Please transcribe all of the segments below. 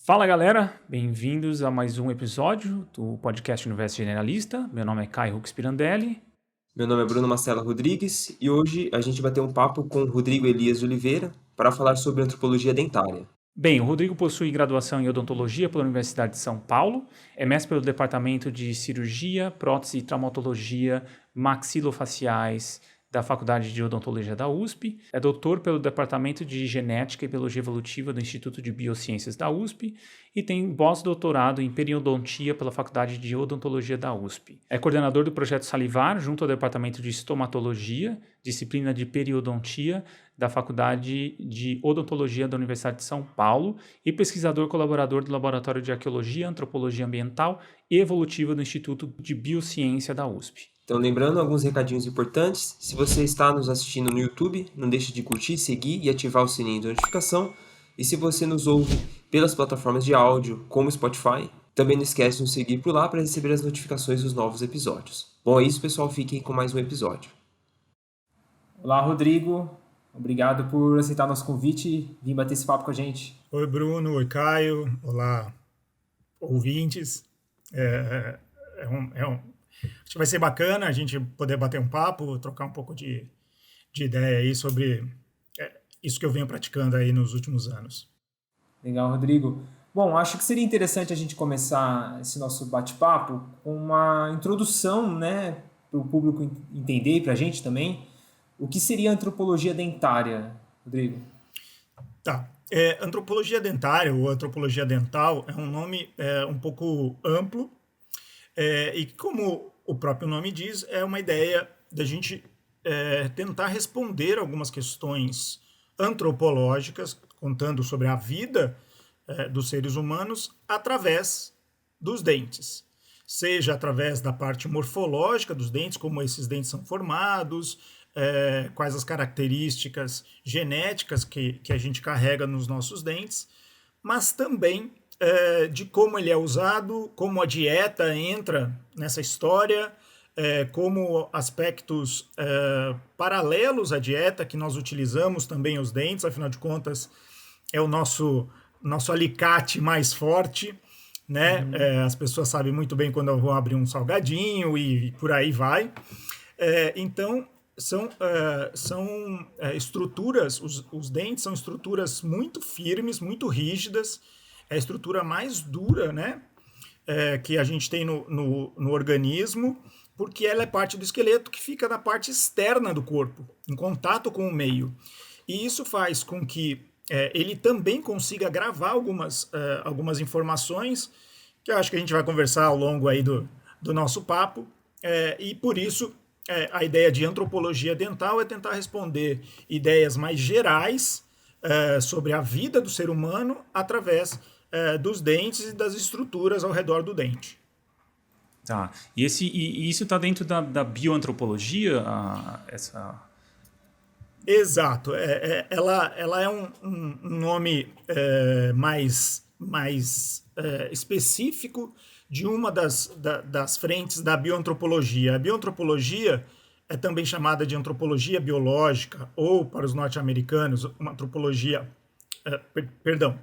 Fala galera, bem-vindos a mais um episódio do podcast Universo Generalista. Meu nome é Caio Hux Pirandelli. Meu nome é Bruno Marcelo Rodrigues e hoje a gente vai ter um papo com o Rodrigo Elias de Oliveira para falar sobre antropologia dentária. Bem, o Rodrigo possui graduação em odontologia pela Universidade de São Paulo, é mestre pelo Departamento de Cirurgia, Prótese e Traumatologia Maxilofaciais da Faculdade de Odontologia da USP, é doutor pelo Departamento de Genética e Biologia Evolutiva do Instituto de Biociências da USP e tem pós-doutorado em periodontia pela Faculdade de Odontologia da USP. É coordenador do projeto Salivar junto ao Departamento de Estomatologia, disciplina de periodontia da Faculdade de Odontologia da Universidade de São Paulo e pesquisador colaborador do Laboratório de Arqueologia, Antropologia Ambiental e Evolutiva do Instituto de Biociência da USP. Então, lembrando alguns recadinhos importantes, se você está nos assistindo no YouTube, não deixe de curtir, seguir e ativar o sininho de notificação. E se você nos ouve pelas plataformas de áudio, como Spotify, também não esquece de nos seguir por lá para receber as notificações dos novos episódios. Bom, é isso, pessoal. Fiquem com mais um episódio. Olá, Rodrigo. Obrigado por aceitar nosso convite e vir bater esse papo com a gente. Oi, Bruno. Oi, Caio. Olá, ouvintes. Acho que vai ser bacana a gente poder bater um papo, trocar um pouco de ideia aí sobre isso que eu venho praticando aí nos últimos anos. Legal, Rodrigo. Bom, acho que seria interessante a gente começar esse nosso bate-papo com uma introdução, né, para o público entender e para a gente também, o que seria antropologia dentária, Rodrigo? Tá. Antropologia dentária ou antropologia dental é um nome um pouco amplo e como o próprio nome diz, é uma ideia da gente tentar responder algumas questões antropológicas, contando sobre a vida dos seres humanos através dos dentes. Seja através da parte morfológica dos dentes, como esses dentes são formados, quais as características genéticas que a gente carrega nos nossos dentes, mas também de como ele é usado, como a dieta entra nessa história, como aspectos paralelos à dieta que nós utilizamos também os dentes, afinal de contas é o nosso alicate mais forte, né? As pessoas sabem muito bem quando eu vou abrir um salgadinho e por aí vai. Então, são estruturas, os dentes são estruturas muito firmes, muito rígidas, é a estrutura mais dura, né, que a gente tem no organismo, porque ela é parte do esqueleto que fica na parte externa do corpo, em contato com o meio. E isso faz com que ele também consiga gravar algumas informações, que eu acho que a gente vai conversar ao longo aí do nosso papo, e por isso a ideia de antropologia dental é tentar responder ideias mais gerais sobre a vida do ser humano através dos dentes e das estruturas ao redor do dente. Tá. E isso está dentro da bioantropologia? Exato. Ela é um nome mais específico de uma das frentes da bioantropologia. A bioantropologia é também chamada de antropologia biológica, ou, para os norte-americanos, uma antropologia...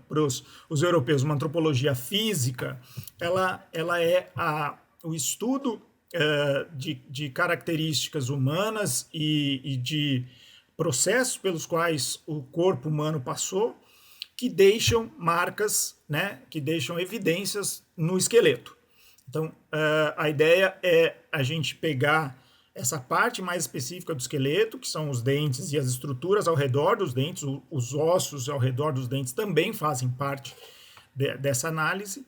para os europeus, uma antropologia física. Ela é o estudo de características humanas e de processos pelos quais o corpo humano passou, que deixam marcas, né, que deixam evidências no esqueleto. Então, a ideia é a gente pegar essa parte mais específica do esqueleto, que são os dentes e as estruturas ao redor dos dentes, os ossos ao redor dos dentes também fazem parte dessa análise,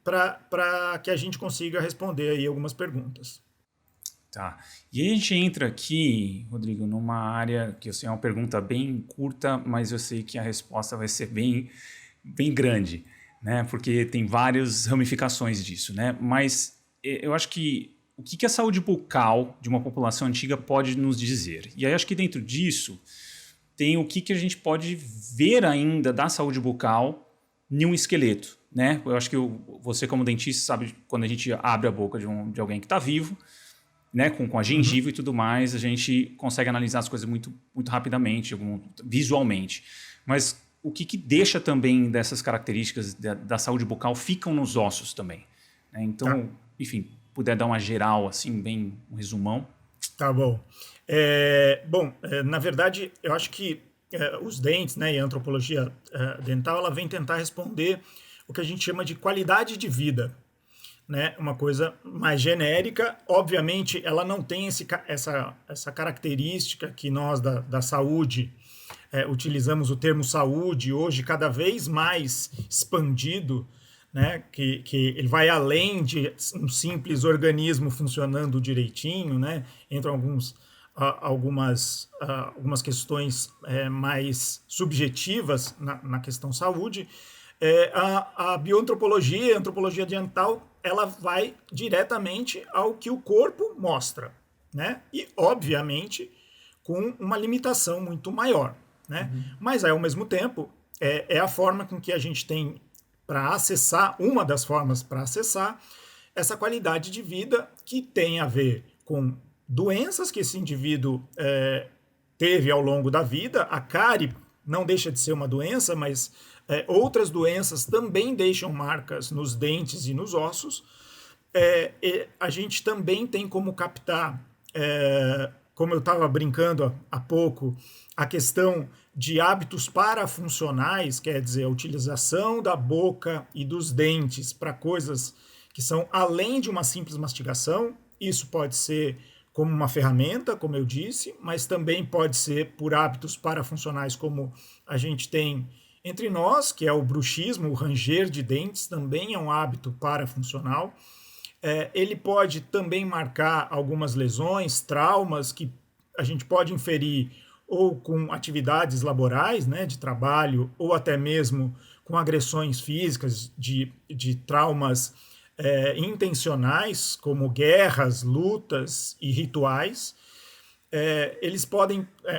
para que a gente consiga responder aí algumas perguntas. Tá. E aí a gente entra aqui, Rodrigo, numa área que eu sei, é uma pergunta bem curta, mas eu sei que a resposta vai ser bem grande, né? Porque tem várias ramificações disso, né? Mas eu acho que o que a saúde bucal de uma população antiga pode nos dizer? E aí acho que dentro disso tem o que a gente pode ver ainda da saúde bucal em um esqueleto, né? Eu acho que você como dentista sabe quando a gente abre a boca de alguém que está vivo, né, com a gengiva e tudo mais, a gente consegue analisar as coisas muito, muito rapidamente, visualmente. Mas o que deixa também dessas características da saúde bucal ficam nos ossos também. Né? Então, enfim, puder dar uma geral, assim, bem um resumão. Tá bom. Na verdade, eu acho que os dentes, né, e a antropologia dental, ela vem tentar responder o que a gente chama de qualidade de vida, né? Uma coisa mais genérica. Obviamente, ela não tem essa característica que nós da saúde utilizamos o termo saúde hoje cada vez mais expandido, né? Que ele vai além de um simples organismo funcionando direitinho, né? Entram algumas questões mais subjetivas na questão saúde. A bioantropologia, a antropologia dental, ela vai diretamente ao que o corpo mostra, né? E, obviamente, com uma limitação muito maior, né? Mas, ao mesmo tempo, é a forma com que a gente tem para acessar, uma das formas para acessar essa qualidade de vida que tem a ver com doenças que esse indivíduo teve ao longo da vida. A cárie não deixa de ser uma doença, mas outras doenças também deixam marcas nos dentes e nos ossos. A gente também tem como captar, como eu estava brincando há pouco, a questão de hábitos parafuncionais, quer dizer, a utilização da boca e dos dentes para coisas que são além de uma simples mastigação. Isso pode ser como uma ferramenta, como eu disse, mas também pode ser por hábitos parafuncionais, como a gente tem entre nós, que é o bruxismo, o ranger de dentes, também é um hábito parafuncional. Ele pode também marcar algumas lesões, traumas, que a gente pode inferir ou com atividades laborais, né, de trabalho, ou até mesmo com agressões físicas, de traumas intencionais, como guerras, lutas e rituais.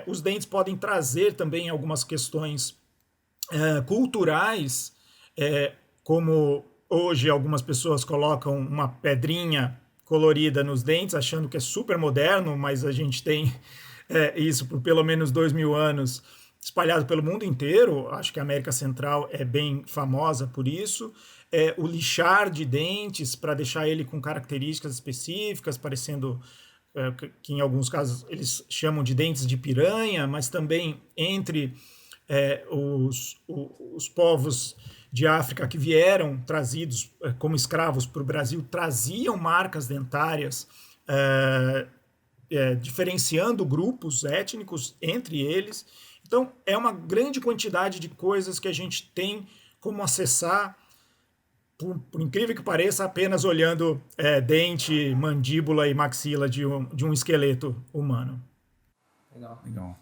Os dentes podem trazer também algumas questões culturais, como hoje algumas pessoas colocam uma pedrinha colorida nos dentes, achando que é super moderno, mas a gente tem isso por pelo menos 2000 anos espalhado pelo mundo inteiro. Acho que a América Central é bem famosa por isso. O lixar de dentes para deixar ele com características específicas, parecendo que em alguns casos eles chamam de dentes de piranha, mas também entre os povos de África que vieram trazidos como escravos para o Brasil, traziam marcas dentárias, diferenciando grupos étnicos entre eles. Então, é uma grande quantidade de coisas que a gente tem como acessar, por incrível que pareça, apenas olhando dente, mandíbula e maxila de um esqueleto humano. Legal.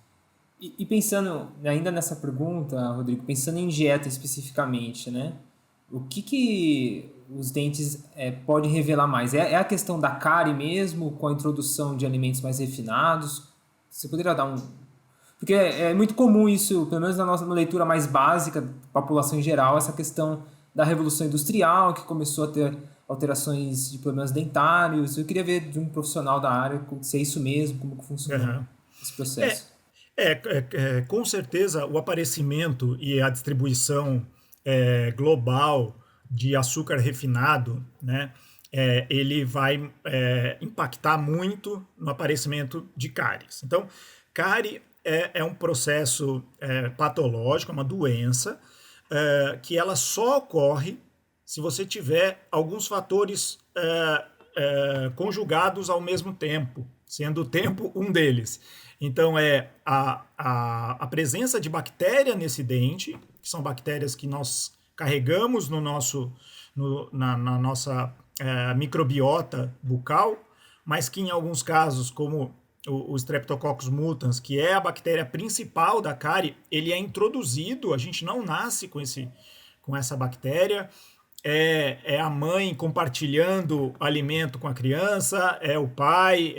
E pensando ainda nessa pergunta, Rodrigo, pensando em dieta especificamente, né? O que os dentes podem revelar mais? É a questão da cárie mesmo, com a introdução de alimentos mais refinados? Você poderia dar um... Porque é muito comum isso, pelo menos na nossa leitura mais básica, da população em geral, essa questão da Revolução Industrial, que começou a ter alterações de problemas dentários. Eu queria ver de um profissional da área se é isso mesmo, como que funciona esse processo. Com certeza, o aparecimento e a distribuição global de açúcar refinado, né, ele vai impactar muito no aparecimento de cáries. Então, cárie é um processo patológico, uma doença, que ela só ocorre se você tiver alguns fatores conjugados ao mesmo tempo, sendo o tempo um deles. Então, a presença de bactéria nesse dente, que são bactérias que nós carregamos na nossa microbiota bucal, mas que em alguns casos, como o Streptococcus mutans, que é a bactéria principal da cárie, ele é introduzido, a gente não nasce com essa bactéria. É a mãe compartilhando alimento com a criança, é o pai,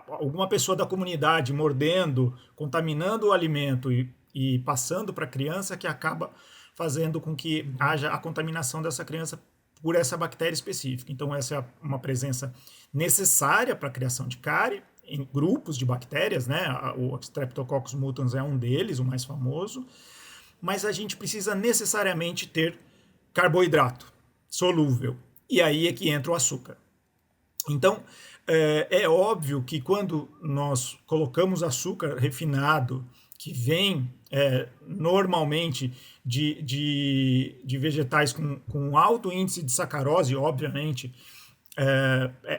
alguma pessoa da comunidade mordendo, contaminando o alimento e passando para a criança, que acaba fazendo com que haja a contaminação dessa criança por essa bactéria específica. Então, essa é uma presença necessária para a criação de cárie em grupos de bactérias, né? O Streptococcus mutans é um deles, o mais famoso. mas a gente precisa necessariamente ter carboidrato solúvel. E aí é que entra o açúcar. Então, é óbvio que quando nós colocamos açúcar refinado, que vem normalmente de vegetais com alto índice de sacarose, obviamente,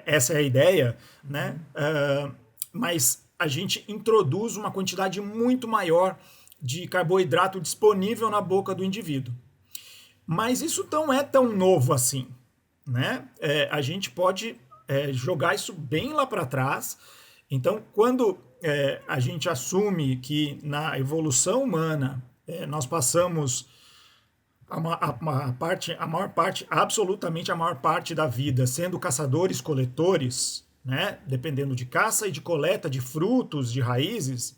essa é a ideia, né? Mas a gente introduz uma quantidade muito maior de carboidrato disponível na boca do indivíduo. Mas isso não é tão novo assim, né? A gente pode jogar isso bem lá para trás. Então, quando a gente assume que na evolução humana nós passamos absolutamente a maior parte da vida sendo caçadores-coletores, né? Dependendo de caça e de coleta de frutos, de raízes,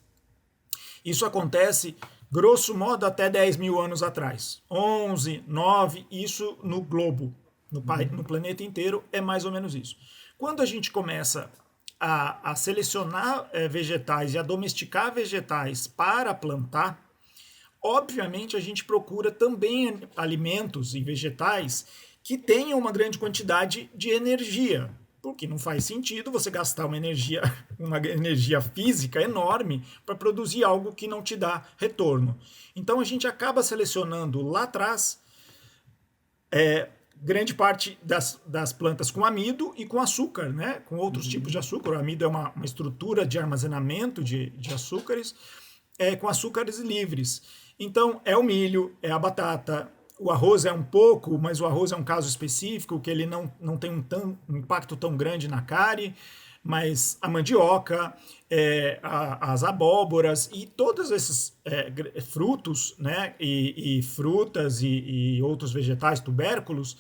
isso acontece grosso modo até 10 mil anos atrás. 11, 9, isso no globo, no planeta inteiro é mais ou menos isso. Quando a gente começa a selecionar vegetais e a domesticar vegetais para plantar, obviamente a gente procura também alimentos e vegetais que tenham uma grande quantidade de energia, porque não faz sentido você gastar uma energia física enorme para produzir algo que não te dá retorno. Então a gente acaba selecionando lá atrás grande parte das plantas com amido e com açúcar, né? Com outros tipos de açúcar. O amido é uma estrutura de armazenamento de açúcares, com açúcares livres. Então, é o milho, é a batata, o arroz é um pouco, mas o arroz é um caso específico, que ele não tem um impacto tão grande na cárie, mas a mandioca, as abóboras e todos esses frutos, né, e frutas e outros vegetais, tubérculos,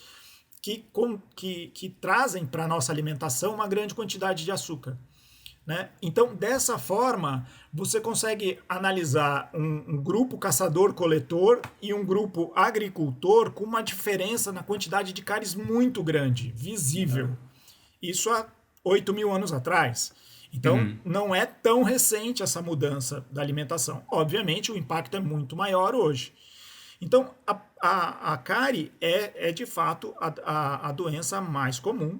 que trazem para a nossa alimentação uma grande quantidade de açúcar. Né? Então, dessa forma, você consegue analisar um grupo caçador-coletor e um grupo agricultor com uma diferença na quantidade de cáries muito grande, visível. Isso há 8 mil anos atrás. Então, não é tão recente essa mudança da alimentação. Obviamente, o impacto é muito maior hoje. Então, a cárie é de fato a doença mais comum,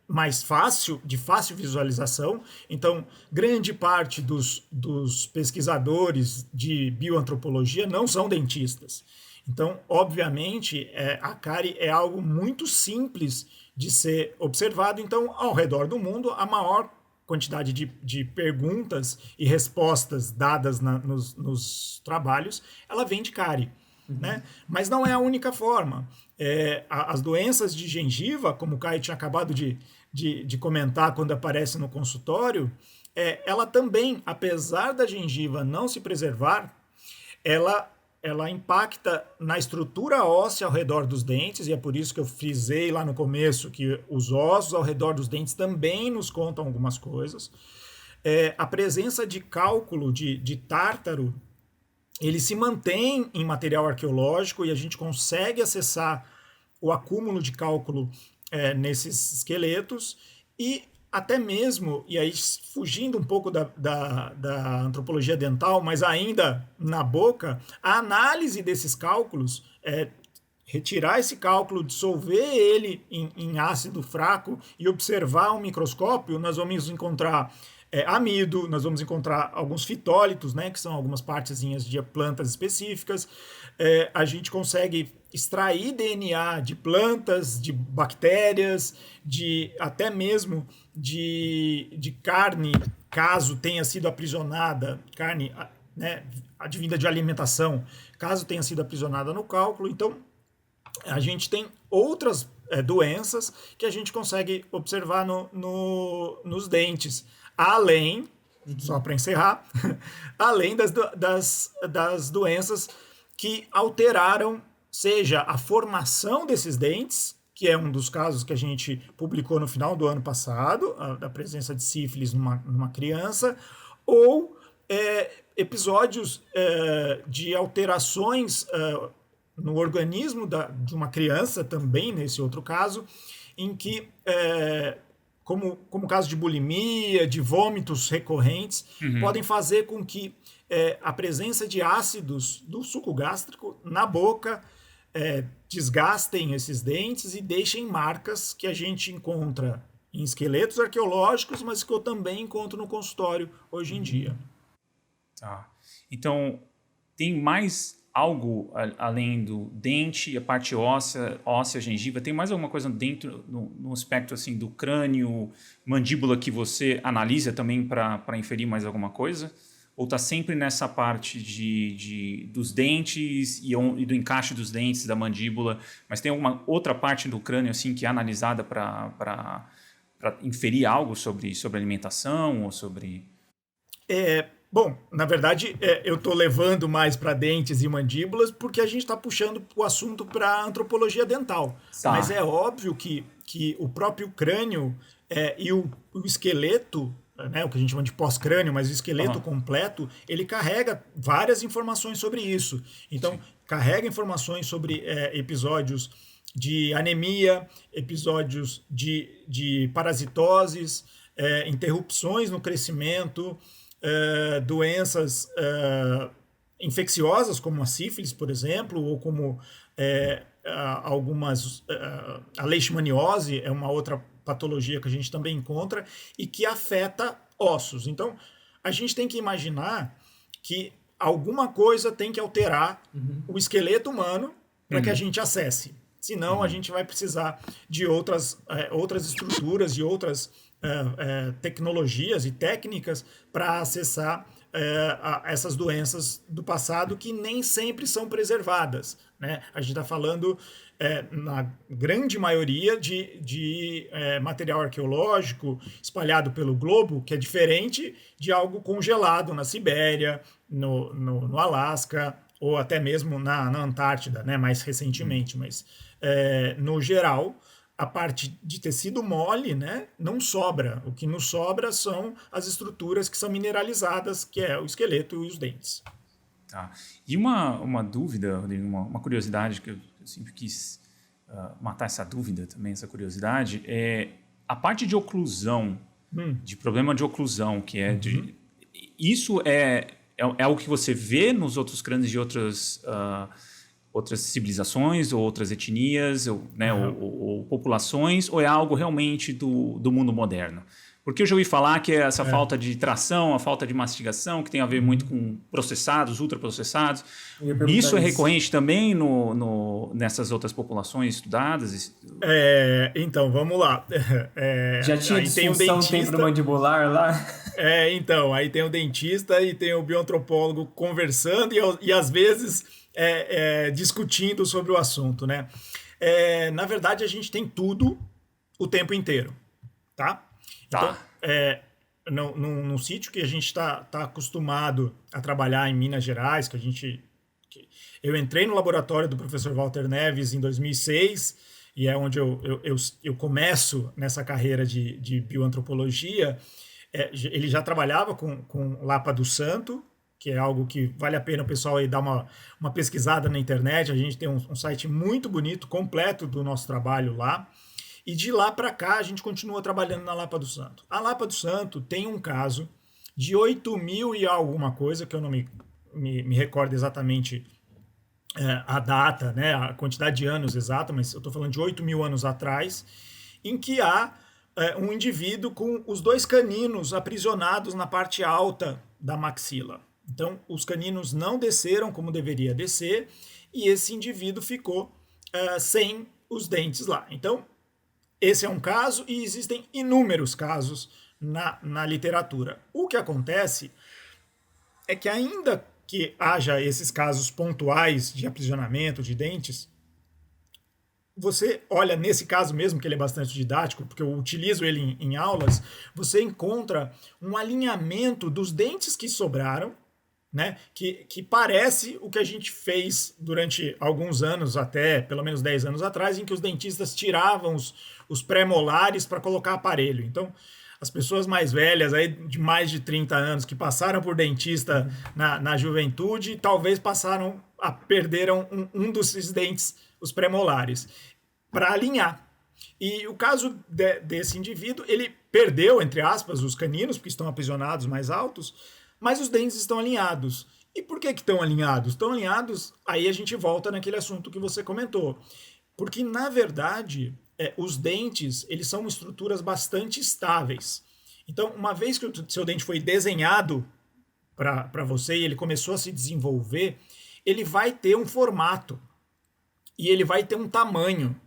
mais fácil, de fácil visualização. Então, grande parte dos pesquisadores de bioantropologia não são dentistas. Então, obviamente, a cárie é algo muito simples de ser observado. Então, ao redor do mundo, a maior quantidade de perguntas e respostas dadas nos trabalhos, ela vem de cárie. Né? Mas não é a única forma. As doenças de gengiva, como o Caio tinha acabado de comentar quando aparece no consultório, ela também, apesar da gengiva não se preservar, ela impacta na estrutura óssea ao redor dos dentes, e é por isso que eu frisei lá no começo que os ossos ao redor dos dentes também nos contam algumas coisas. A presença de cálculo, de tártaro, ele se mantém em material arqueológico e a gente consegue acessar o acúmulo de cálculo nesses esqueletos, e até mesmo, e aí fugindo um pouco da antropologia dental, mas ainda na boca, a análise desses cálculos, retirar esse cálculo, dissolver ele em ácido fraco e observar um microscópio, nós vamos encontrar amido, nós vamos encontrar alguns fitólitos, né, que são algumas partezinhas de plantas específicas. A gente consegue extrair DNA de plantas, de bactérias, até mesmo de carne, caso tenha sido aprisionada, carne, né, advinda de alimentação, caso tenha sido aprisionada no cálculo. Então, a gente tem outras doenças que a gente consegue observar nos dentes. Além, só para encerrar, além das doenças que alteraram, seja a formação desses dentes, que é um dos casos que a gente publicou no final do ano passado, da presença de sífilis numa criança, ou episódios de alterações no organismo de uma criança, também nesse outro caso, em que como o caso de bulimia, de vômitos recorrentes, podem fazer com que a presença de ácidos do suco gástrico na boca desgastem esses dentes e deixem marcas que a gente encontra em esqueletos arqueológicos, mas que eu também encontro no consultório hoje em dia. Tá. Então, tem mais algo além do dente, a parte óssea, gengiva? Tem mais alguma coisa dentro, no espectro assim, do crânio, mandíbula, que você analisa também para inferir mais alguma coisa? Ou está sempre nessa parte dos dentes e do encaixe dos dentes, da mandíbula, mas tem alguma outra parte do crânio assim, que é analisada para inferir algo sobre alimentação ou sobre... Bom, na verdade, eu estou levando mais para dentes e mandíbulas porque a gente está puxando o assunto para antropologia dental. Tá. Mas é óbvio que o próprio crânio e o esqueleto, né, o que a gente chama de pós-crânio, mas o esqueleto completo, ele carrega várias informações sobre isso. Então, carrega informações sobre episódios de anemia, episódios de parasitoses, interrupções no crescimento, doenças infecciosas, como a sífilis, por exemplo, ou como algumas... a leishmaniose é uma outra patologia que a gente também encontra e que afeta ossos. Então, a gente tem que imaginar que alguma coisa tem que alterar o esqueleto humano para que a gente acesse. Senão, a gente vai precisar de outras estruturas e outras tecnologias e técnicas para acessar essas doenças do passado que nem sempre são preservadas, né? A gente está falando, na grande maioria, de material arqueológico espalhado pelo globo, que é diferente de algo congelado na Sibéria, no Alasca, ou até mesmo na Antártida, né? Mais recentemente. Mas, no geral, a parte de tecido mole, né, não sobra. O que nos sobra são as estruturas que são mineralizadas, que é o esqueleto e os dentes. Tá. E uma dúvida, uma curiosidade que eu sempre quis matar essa dúvida também, essa curiosidade, é a parte de oclusão, de problema de oclusão, que é isso é algo que você vê nos outros crânios de outras civilizações ou outras etnias ou populações, ou é algo realmente do mundo moderno? Porque eu já ouvi falar que essa falta de tração, a falta de mastigação, que tem a ver muito com processados, ultraprocessados, isso é recorrente também nessas outras populações estudadas? Então, vamos lá. Já tinha disfunção temporomandibular lá? Então, aí tem o dentista e tem o bioantropólogo conversando e às vezes discutindo sobre o assunto, né? Na verdade, a gente tem tudo o tempo inteiro, tá? Então, num sítio que a gente está acostumado a trabalhar em Minas Gerais, eu entrei no laboratório do professor Walter Neves em 2006, e é onde eu começo nessa carreira de bioantropologia. Ele já trabalhava com Lapa do Santo, que é algo que vale a pena o pessoal aí dar uma pesquisada na internet. A gente tem um site muito bonito, completo do nosso trabalho lá. E de lá para cá, a gente continua trabalhando na Lapa do Santo. A Lapa do Santo tem um caso de 8.000 e alguma coisa, que eu não me recordo exatamente a data, né, a quantidade de anos exata, mas eu estou falando de 8.000 anos atrás, em que há um indivíduo com os dois caninos aprisionados na parte alta da maxila. Então, os caninos não desceram como deveria descer, e esse indivíduo ficou sem os dentes lá. Então, esse é um caso, e existem inúmeros casos na literatura. O que acontece é que, ainda que haja esses casos pontuais de aprisionamento de dentes, você olha nesse caso mesmo, que ele é bastante didático, porque eu utilizo ele em aulas, você encontra um alinhamento dos dentes que sobraram, né, que parece o que a gente fez durante alguns anos, até pelo menos 10 anos atrás, em que os dentistas tiravam os pré-molares para colocar aparelho. Então, as pessoas mais velhas, aí, de mais de 30 anos, que passaram por dentista na juventude, talvez perderam um desses dentes, os pré-molares, para alinhar. E o caso desse indivíduo, ele perdeu, entre aspas, os caninos, porque estão aprisionados mais altos, mas os dentes estão alinhados. E por que estão alinhados? Estão alinhados, aí a gente volta naquele assunto que você comentou. Porque, na verdade, os dentes, eles são estruturas bastante estáveis. Então, uma vez que o seu dente foi desenhado para você e ele começou a se desenvolver, ele vai ter um formato e ele vai ter um tamanho,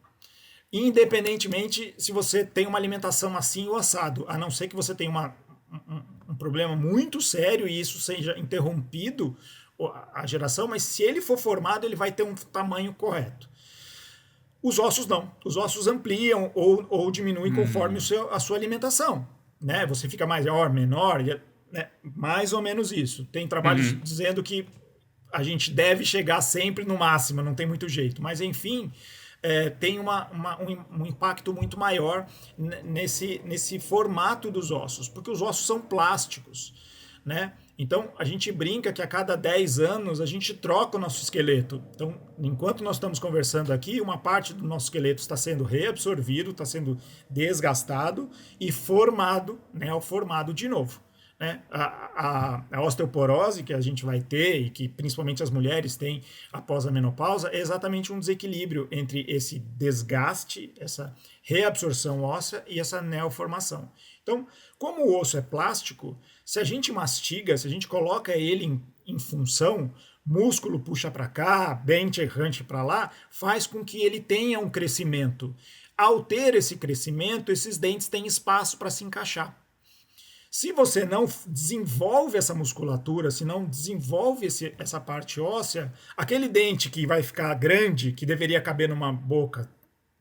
independentemente se você tem uma alimentação assim ou assado, a não ser que você tenha um problema muito sério e isso seja interrompido a geração, mas se ele for formado, ele vai ter um tamanho correto. Os ossos não. Os ossos ampliam ou diminuem conforme a sua alimentação. Né? Você fica maior, menor, né? Mais ou menos isso. Tem trabalhos dizendo que a gente deve chegar sempre no máximo, não tem muito jeito. Mas, enfim, tem um impacto muito maior nesse formato dos ossos, porque os ossos são plásticos, né? Então, a gente brinca que a cada 10 anos a gente troca o nosso esqueleto. Então, enquanto nós estamos conversando aqui, uma parte do nosso esqueleto está sendo reabsorvido, está sendo desgastado e formado, né, formado de novo. Né? A osteoporose que a gente vai ter e que principalmente as mulheres têm após a menopausa é exatamente um desequilíbrio entre esse desgaste, essa reabsorção óssea e essa neoformação. Então, como o osso é plástico, se a gente mastiga, se a gente coloca ele em função, músculo puxa para cá, dente errante para lá, faz com que ele tenha um crescimento. Ao ter esse crescimento, esses dentes têm espaço para se encaixar. Se você não desenvolve essa musculatura, se não desenvolve essa parte óssea, aquele dente que vai ficar grande, que deveria caber numa boca,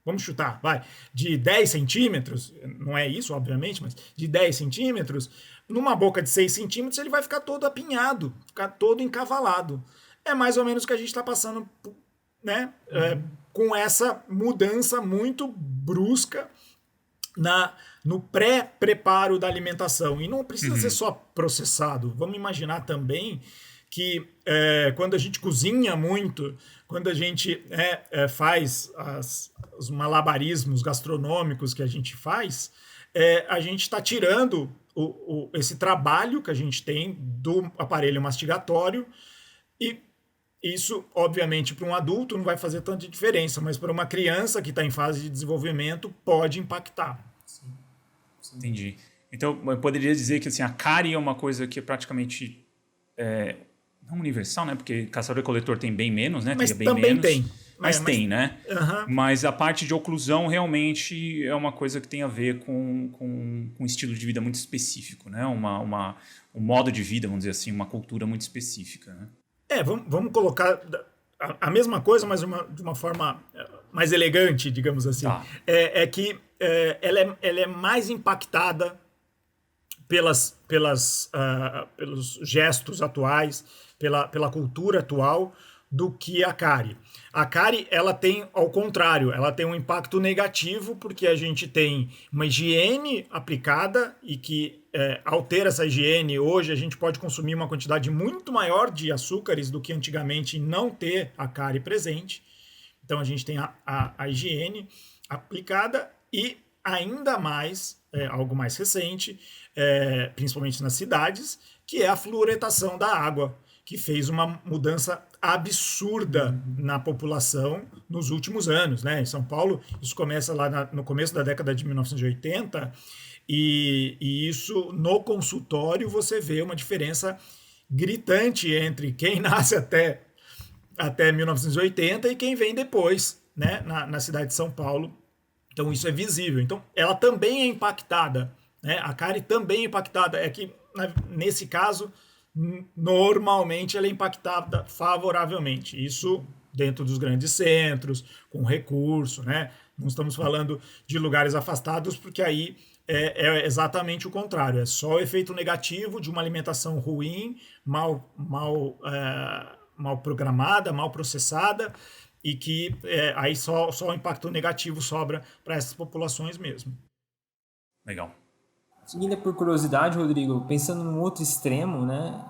vamos chutar, vai, de 10 centímetros, não é isso, obviamente, mas de 10 centímetros, numa boca de 6 centímetros ele vai ficar todo apinhado, ficar todo encavalado. É mais ou menos o que a gente está passando, né, com essa mudança muito brusca no pré-preparo da alimentação. E não precisa ser só processado. Vamos imaginar também que quando a gente cozinha muito, quando a gente faz os malabarismos gastronômicos que a gente faz, a gente está tirando esse trabalho que a gente tem do aparelho mastigatório e isso, obviamente, para um adulto não vai fazer tanta diferença, mas para uma criança que está em fase de desenvolvimento pode impactar. Sim. Entendi. Então, eu poderia dizer que assim, a cárie é uma coisa que é praticamente não universal, né? Porque caçador e coletor tem bem menos, né? Mas bem também menos, tem. Mas tem, né? Mas a parte de oclusão realmente é uma coisa que tem a ver com um estilo de vida muito específico, né? Um modo de vida, vamos dizer assim, uma cultura muito específica, né? Vamos colocar a mesma coisa, mas de uma forma mais elegante, digamos assim. Tá. Que ela é mais impactada pelos gestos atuais, pela cultura atual, do que a cárie. A cárie, ela tem, ao contrário, ela tem um impacto negativo, porque a gente tem uma higiene aplicada e que, ao ter essa higiene, hoje a gente pode consumir uma quantidade muito maior de açúcares do que antigamente não ter a cárie presente. Então a gente tem a higiene aplicada e ainda mais, algo mais recente, principalmente nas cidades, que é a fluoretação da água, que fez uma mudança absurda na população nos últimos anos, né? Em São Paulo, isso começa lá no começo da década de 1980 e isso no consultório você vê uma diferença gritante entre quem nasce até 1980 e quem vem depois, né? Na cidade de São Paulo. Então isso é visível. Então ela também é impactada, né? A cárie também é impactada. É que nesse caso normalmente ela é impactada favoravelmente. Isso dentro dos grandes centros, com recurso, né? Não estamos falando de lugares afastados, porque aí é exatamente o contrário. É só o efeito negativo de uma alimentação ruim, mal programada, mal processada, e que aí só o impacto negativo sobra para essas populações mesmo. Legal. Ainda por curiosidade, Rodrigo, pensando num outro extremo, né?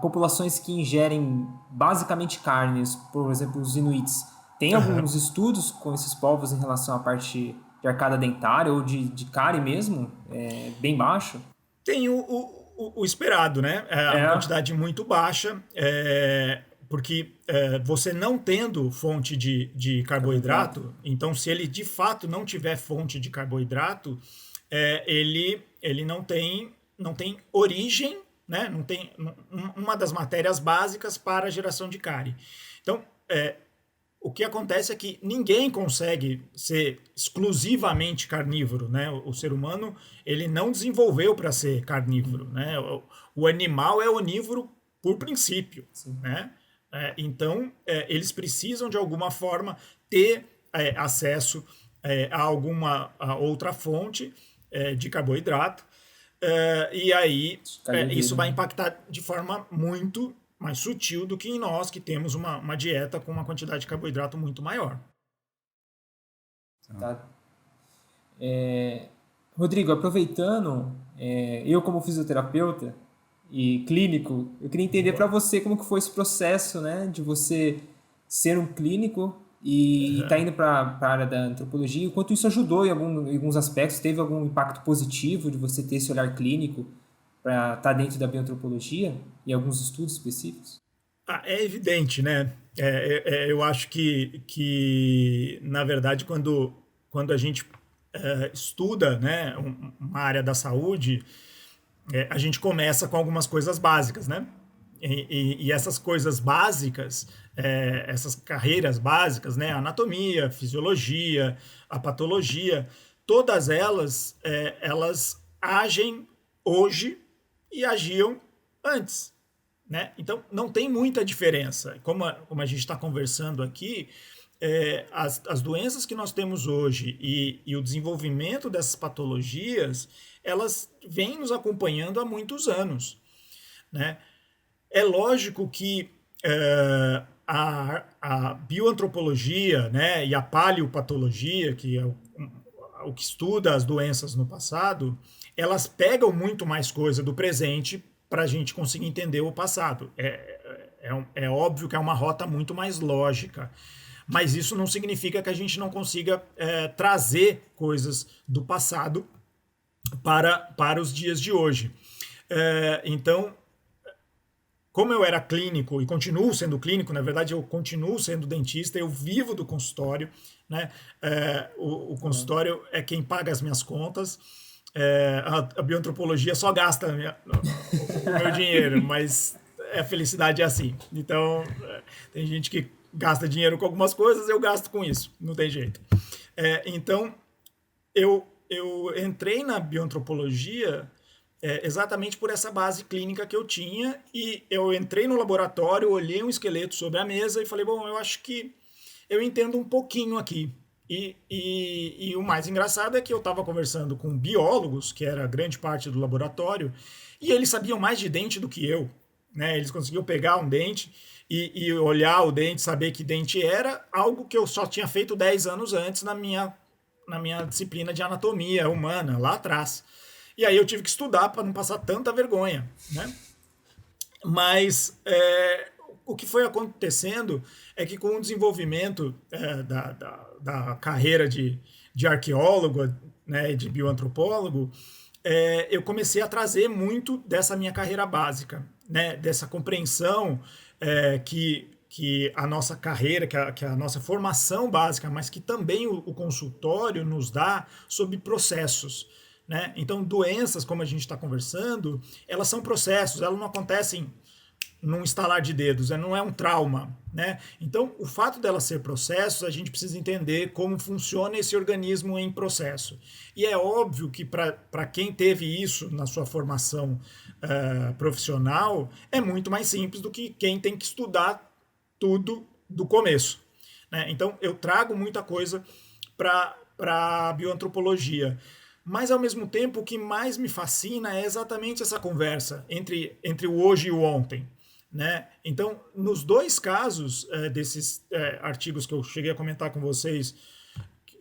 Populações que ingerem basicamente carnes, por exemplo, os inuits, tem alguns estudos com esses povos em relação à parte de arcada dentária ou de cárie mesmo, bem baixo? Tem o o esperado, né? A quantidade muito baixa, porque você não tendo fonte de carboidrato, então se ele de fato não tiver fonte de carboidrato, ele não tem origem, né? Não tem uma das matérias básicas para a geração de cárie. Então, o que acontece é que ninguém consegue ser exclusivamente carnívoro, né? O ser humano, ele não desenvolveu para ser carnívoro, né? O animal é onívoro por princípio, né? Então, eles precisam, de alguma forma, ter acesso a a outra fonte de carboidrato, e aí isso vai impactar de forma muito mais sutil do que em nós, que temos uma dieta com uma quantidade de carboidrato muito maior. Tá. Rodrigo, aproveitando, eu como fisioterapeuta e clínico, eu queria entender para você como que foi esse processo, né, de você ser um clínico e estar indo para a área da antropologia, o quanto isso ajudou em alguns aspectos, teve algum impacto positivo de você ter esse olhar clínico para estar dentro da bioantropologia e alguns estudos específicos? É evidente, né? Eu acho que na verdade, quando a gente estuda, né, uma área da saúde, a gente começa com algumas coisas básicas, né? E essas coisas básicas, essas carreiras básicas, né? A anatomia, a fisiologia, a patologia, todas elas, elas agem hoje e agiam antes, né? Então, não tem muita diferença. Como a gente está conversando aqui, as doenças que nós temos hoje e o desenvolvimento dessas patologias, elas vêm nos acompanhando há muitos anos, né? É lógico que a bioantropologia, né, e a paleopatologia, que é o que estuda as doenças no passado, elas pegam muito mais coisa do presente para a gente conseguir entender o passado. É óbvio que é uma rota muito mais lógica, mas isso não significa que a gente não consiga trazer coisas do passado para os dias de hoje. Então, como eu era clínico e continuo sendo clínico, na verdade eu continuo sendo dentista, eu vivo do consultório, né? O consultório é quem paga as minhas contas, a bioantropologia só gasta o meu dinheiro, mas a felicidade é assim. Então, tem gente que gasta dinheiro com algumas coisas, eu gasto com isso, não tem jeito. Então, eu entrei na bioantropologia exatamente por essa base clínica que eu tinha, e eu entrei no laboratório, olhei um esqueleto sobre a mesa e falei, bom, eu acho que eu entendo um pouquinho aqui. E o mais engraçado é que eu estava conversando com biólogos, que era grande parte do laboratório, e eles sabiam mais de dente do que eu, né? Eles conseguiam pegar um dente e olhar o dente, saber que dente era, algo que eu só tinha feito 10 anos antes na minha disciplina de anatomia humana, lá atrás. E aí eu tive que estudar para não passar tanta vergonha, né? Mas o que foi acontecendo é que com o desenvolvimento da carreira de arqueólogo, né, de bioantropólogo, eu comecei a trazer muito dessa minha carreira básica, né, dessa compreensão que a nossa carreira, que a nossa formação básica, mas que também o consultório nos dá sobre processos, né? Então, doenças, como a gente está conversando, elas são processos, elas não acontecem num estalar de dedos, não é um trauma, né? Então, o fato dela ser processos, a gente precisa entender como funciona esse organismo em processo. E é óbvio que para quem teve isso na sua formação profissional, é muito mais simples do que quem tem que estudar tudo do começo, né? Então, eu trago muita coisa para a bioantropologia. Mas, ao mesmo tempo, o que mais me fascina é exatamente essa conversa entre o hoje e o ontem, né? Então, nos dois casos desses artigos que eu cheguei a comentar com vocês,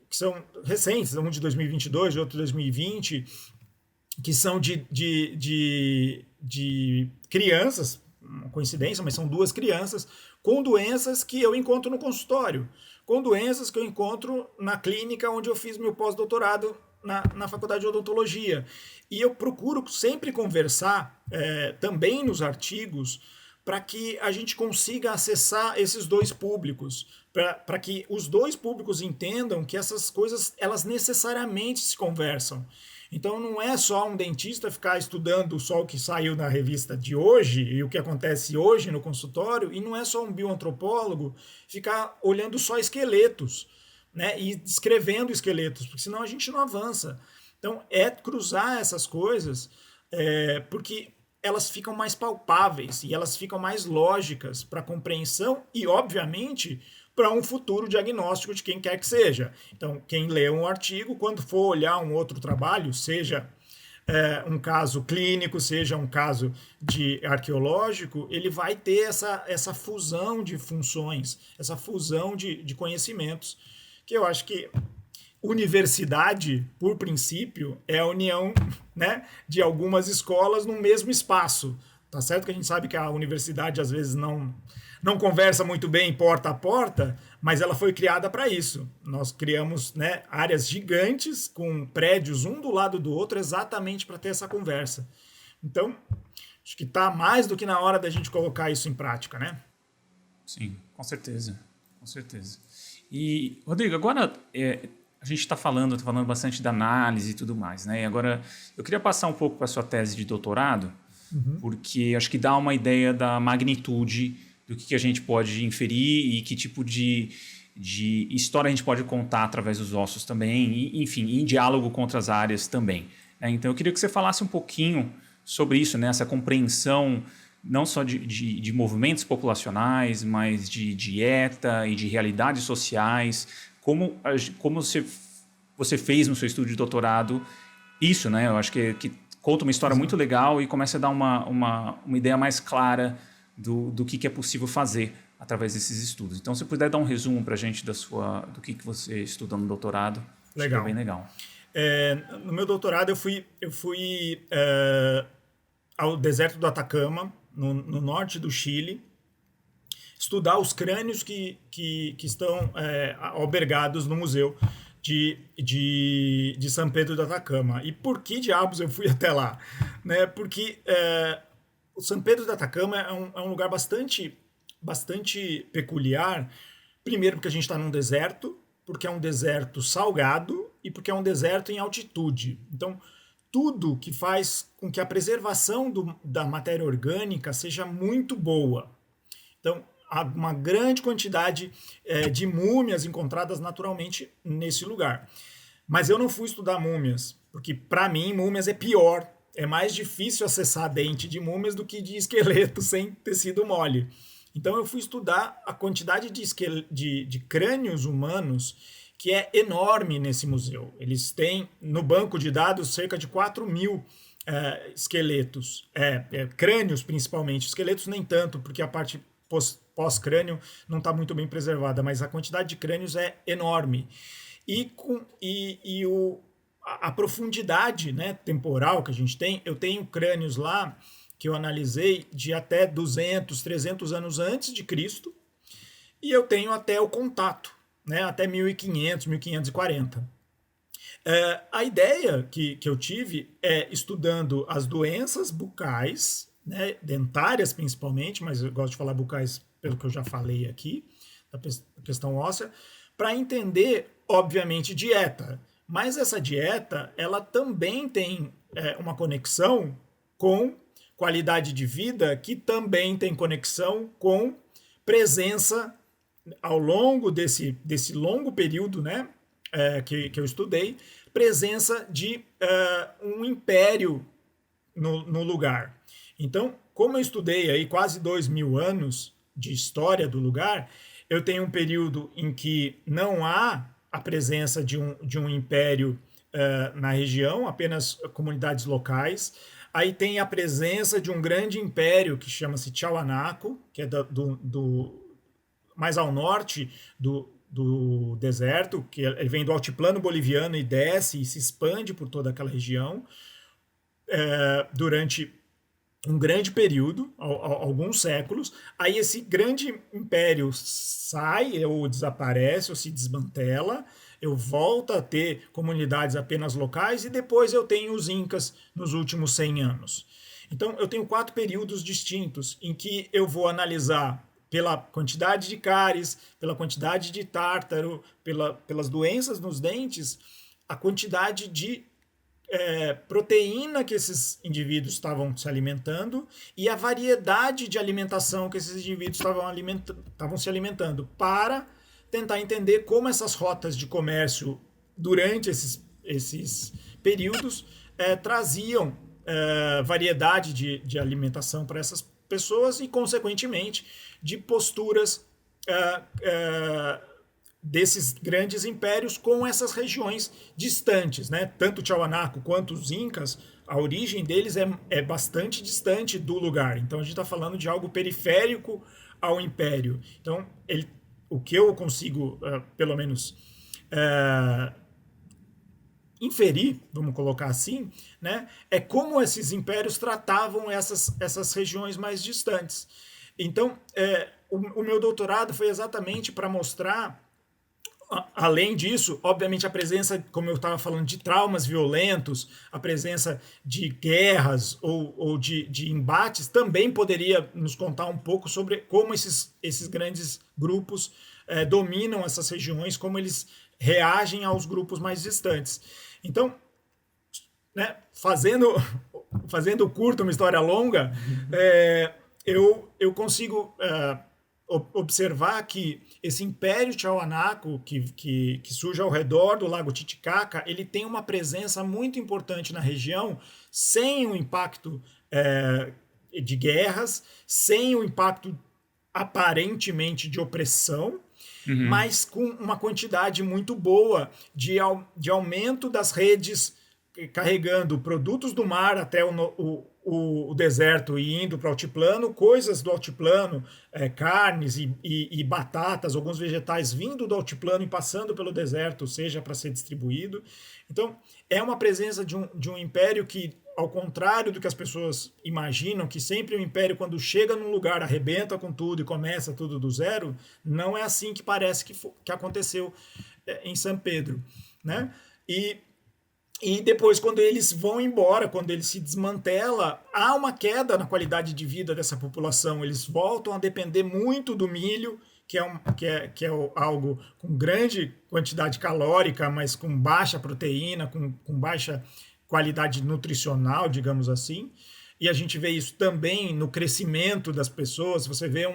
que são recentes, um de 2022 e outro de 2020, que são de crianças, uma coincidência, mas são duas crianças, com doenças que eu encontro no consultório, com doenças que eu encontro na clínica onde eu fiz meu pós-doutorado na faculdade de odontologia. E eu procuro sempre conversar, também nos artigos, para que a gente consiga acessar esses dois públicos, para que os dois públicos entendam que essas coisas, elas necessariamente se conversam. Então não é só um dentista ficar estudando só o que saiu na revista de hoje e o que acontece hoje no consultório, e não é só um bioantropólogo ficar olhando só esqueletos, né, e descrevendo esqueletos, porque senão a gente não avança. Então é cruzar essas coisas, porque elas ficam mais palpáveis e elas ficam mais lógicas para compreensão e, obviamente, para um futuro diagnóstico de quem quer que seja. Então, quem lê um artigo, quando for olhar um outro trabalho, seja um caso clínico, seja um caso de arqueológico, ele vai ter essa fusão de funções, essa fusão de conhecimentos, que eu acho que universidade, por princípio, é a união, né, de algumas escolas no mesmo espaço. Tá certo que a gente sabe que a universidade às vezes não conversa muito bem porta a porta, mas ela foi criada para isso. Nós criamos, né, áreas gigantes com prédios um do lado do outro exatamente para ter essa conversa. Então, acho que está mais do que na hora da gente colocar isso em prática, né? Sim, com certeza. Com certeza. E, Rodrigo, agora a gente está falando bastante da análise e tudo mais, né? E agora eu queria passar um pouco para a sua tese de doutorado, porque acho que dá uma ideia da magnitude do que a gente pode inferir e que tipo de história a gente pode contar através dos ossos também, e, enfim, em diálogo com outras áreas também, né? Então eu queria que você falasse um pouquinho sobre isso, né? Essa compreensão não só de movimentos populacionais, mas de dieta e de realidades sociais. Como você fez no seu estudo de doutorado isso, né? Eu acho que conta uma história muito legal e começa a dar uma ideia mais clara do que é possível fazer através desses estudos. Então, se puder dar um resumo para a gente do que você estudou no doutorado, legal. Acho que é bem legal. No meu doutorado, eu fui ao deserto do Atacama, no norte do Chile, estudar os crânios que estão albergados no museu de São Pedro do Atacama. E por que diabos eu fui até lá? Né? Porque o São Pedro do Atacama é um lugar bastante peculiar. Primeiro porque a gente está num deserto, porque é um deserto salgado e porque é um deserto em altitude. Então, tudo que faz com que a preservação da matéria orgânica seja muito boa. Então, há uma grande quantidade de múmias encontradas naturalmente nesse lugar. Mas eu não fui estudar múmias, porque para mim múmias é pior. É mais difícil acessar dente de múmias do que de esqueleto sem tecido mole. Então eu fui estudar a quantidade de crânios humanos, que é enorme nesse museu. Eles têm no banco de dados cerca de 4.000 esqueletos, crânios principalmente, esqueletos nem tanto, porque a parte pós-crânio não está muito bem preservada, mas a quantidade de crânios é enorme. A profundidade, né, temporal que a gente tem, eu tenho crânios lá que eu analisei de até 200, 300 anos antes de Cristo, e eu tenho até o contato, né, até 1500, 1540. A ideia que eu tive estudando as doenças bucais, né, dentárias principalmente, mas eu gosto de falar bucais pelo que eu já falei aqui, da questão óssea, para entender, obviamente, dieta. Mas essa dieta, ela também tem uma conexão com qualidade de vida, que também tem conexão com presença ao longo desse longo período, né, que eu estudei, presença de um império no lugar. Então, como eu estudei aí quase 2.000 anos de história do lugar, eu tenho um período em que não há a presença de um império na região, apenas comunidades locais. Aí tem a presença de um grande império que chama-se Tiahuanaco, que é mais ao norte do deserto, que ele vem do altiplano boliviano e desce e se expande por toda aquela região durante um grande período, alguns séculos, aí esse grande império sai ou desaparece ou se desmantela, eu volto a ter comunidades apenas locais e depois eu tenho os Incas nos últimos 100 anos. Então eu tenho 4 períodos distintos em que eu vou analisar pela quantidade de cáries, pela quantidade de tártaro, pelas doenças nos dentes, a quantidade de proteína que esses indivíduos estavam se alimentando e a variedade de alimentação que esses indivíduos estavam se alimentando, para tentar entender como essas rotas de comércio durante esses períodos traziam variedade de alimentação para essas pessoas e, consequentemente, de posturas desses grandes impérios com essas regiões distantes, né? Tanto o Tiahuanaco quanto os Incas, a origem deles é bastante distante do lugar. Então a gente está falando de algo periférico ao império. Então o que eu consigo, pelo menos, inferir, vamos colocar assim, né, é como esses impérios tratavam essas regiões mais distantes. Então, o meu doutorado foi exatamente para mostrar, além disso, obviamente, a presença, como eu estava falando, de traumas violentos, a presença de guerras ou de embates, também poderia nos contar um pouco sobre como esses grandes grupos dominam essas regiões, como eles reagem aos grupos mais distantes. Então, né, fazendo curto, uma história longa, eu consigo observar que esse Império Tiahuanaco, que surge ao redor do Lago Titicaca, ele tem uma presença muito importante na região, sem o impacto de guerras, sem o impacto aparentemente de opressão, mas com uma quantidade muito boa de aumento das redes carregando produtos do mar até o deserto e indo para o altiplano, coisas do altiplano, carnes e batatas, alguns vegetais vindo do altiplano e passando pelo deserto, seja para ser distribuído. Então, é uma presença de um império que, ao contrário do que as pessoas imaginam, que sempre o império, quando chega num lugar, arrebenta com tudo e começa tudo do zero, não é assim que parece que aconteceu em São Pedro, né? E depois, quando eles vão embora, quando ele se desmantela, há uma queda na qualidade de vida dessa população. Eles voltam a depender muito do milho, que é algo com grande quantidade calórica, mas com baixa proteína, com baixa qualidade nutricional, digamos assim. E a gente vê isso também no crescimento das pessoas. Você vê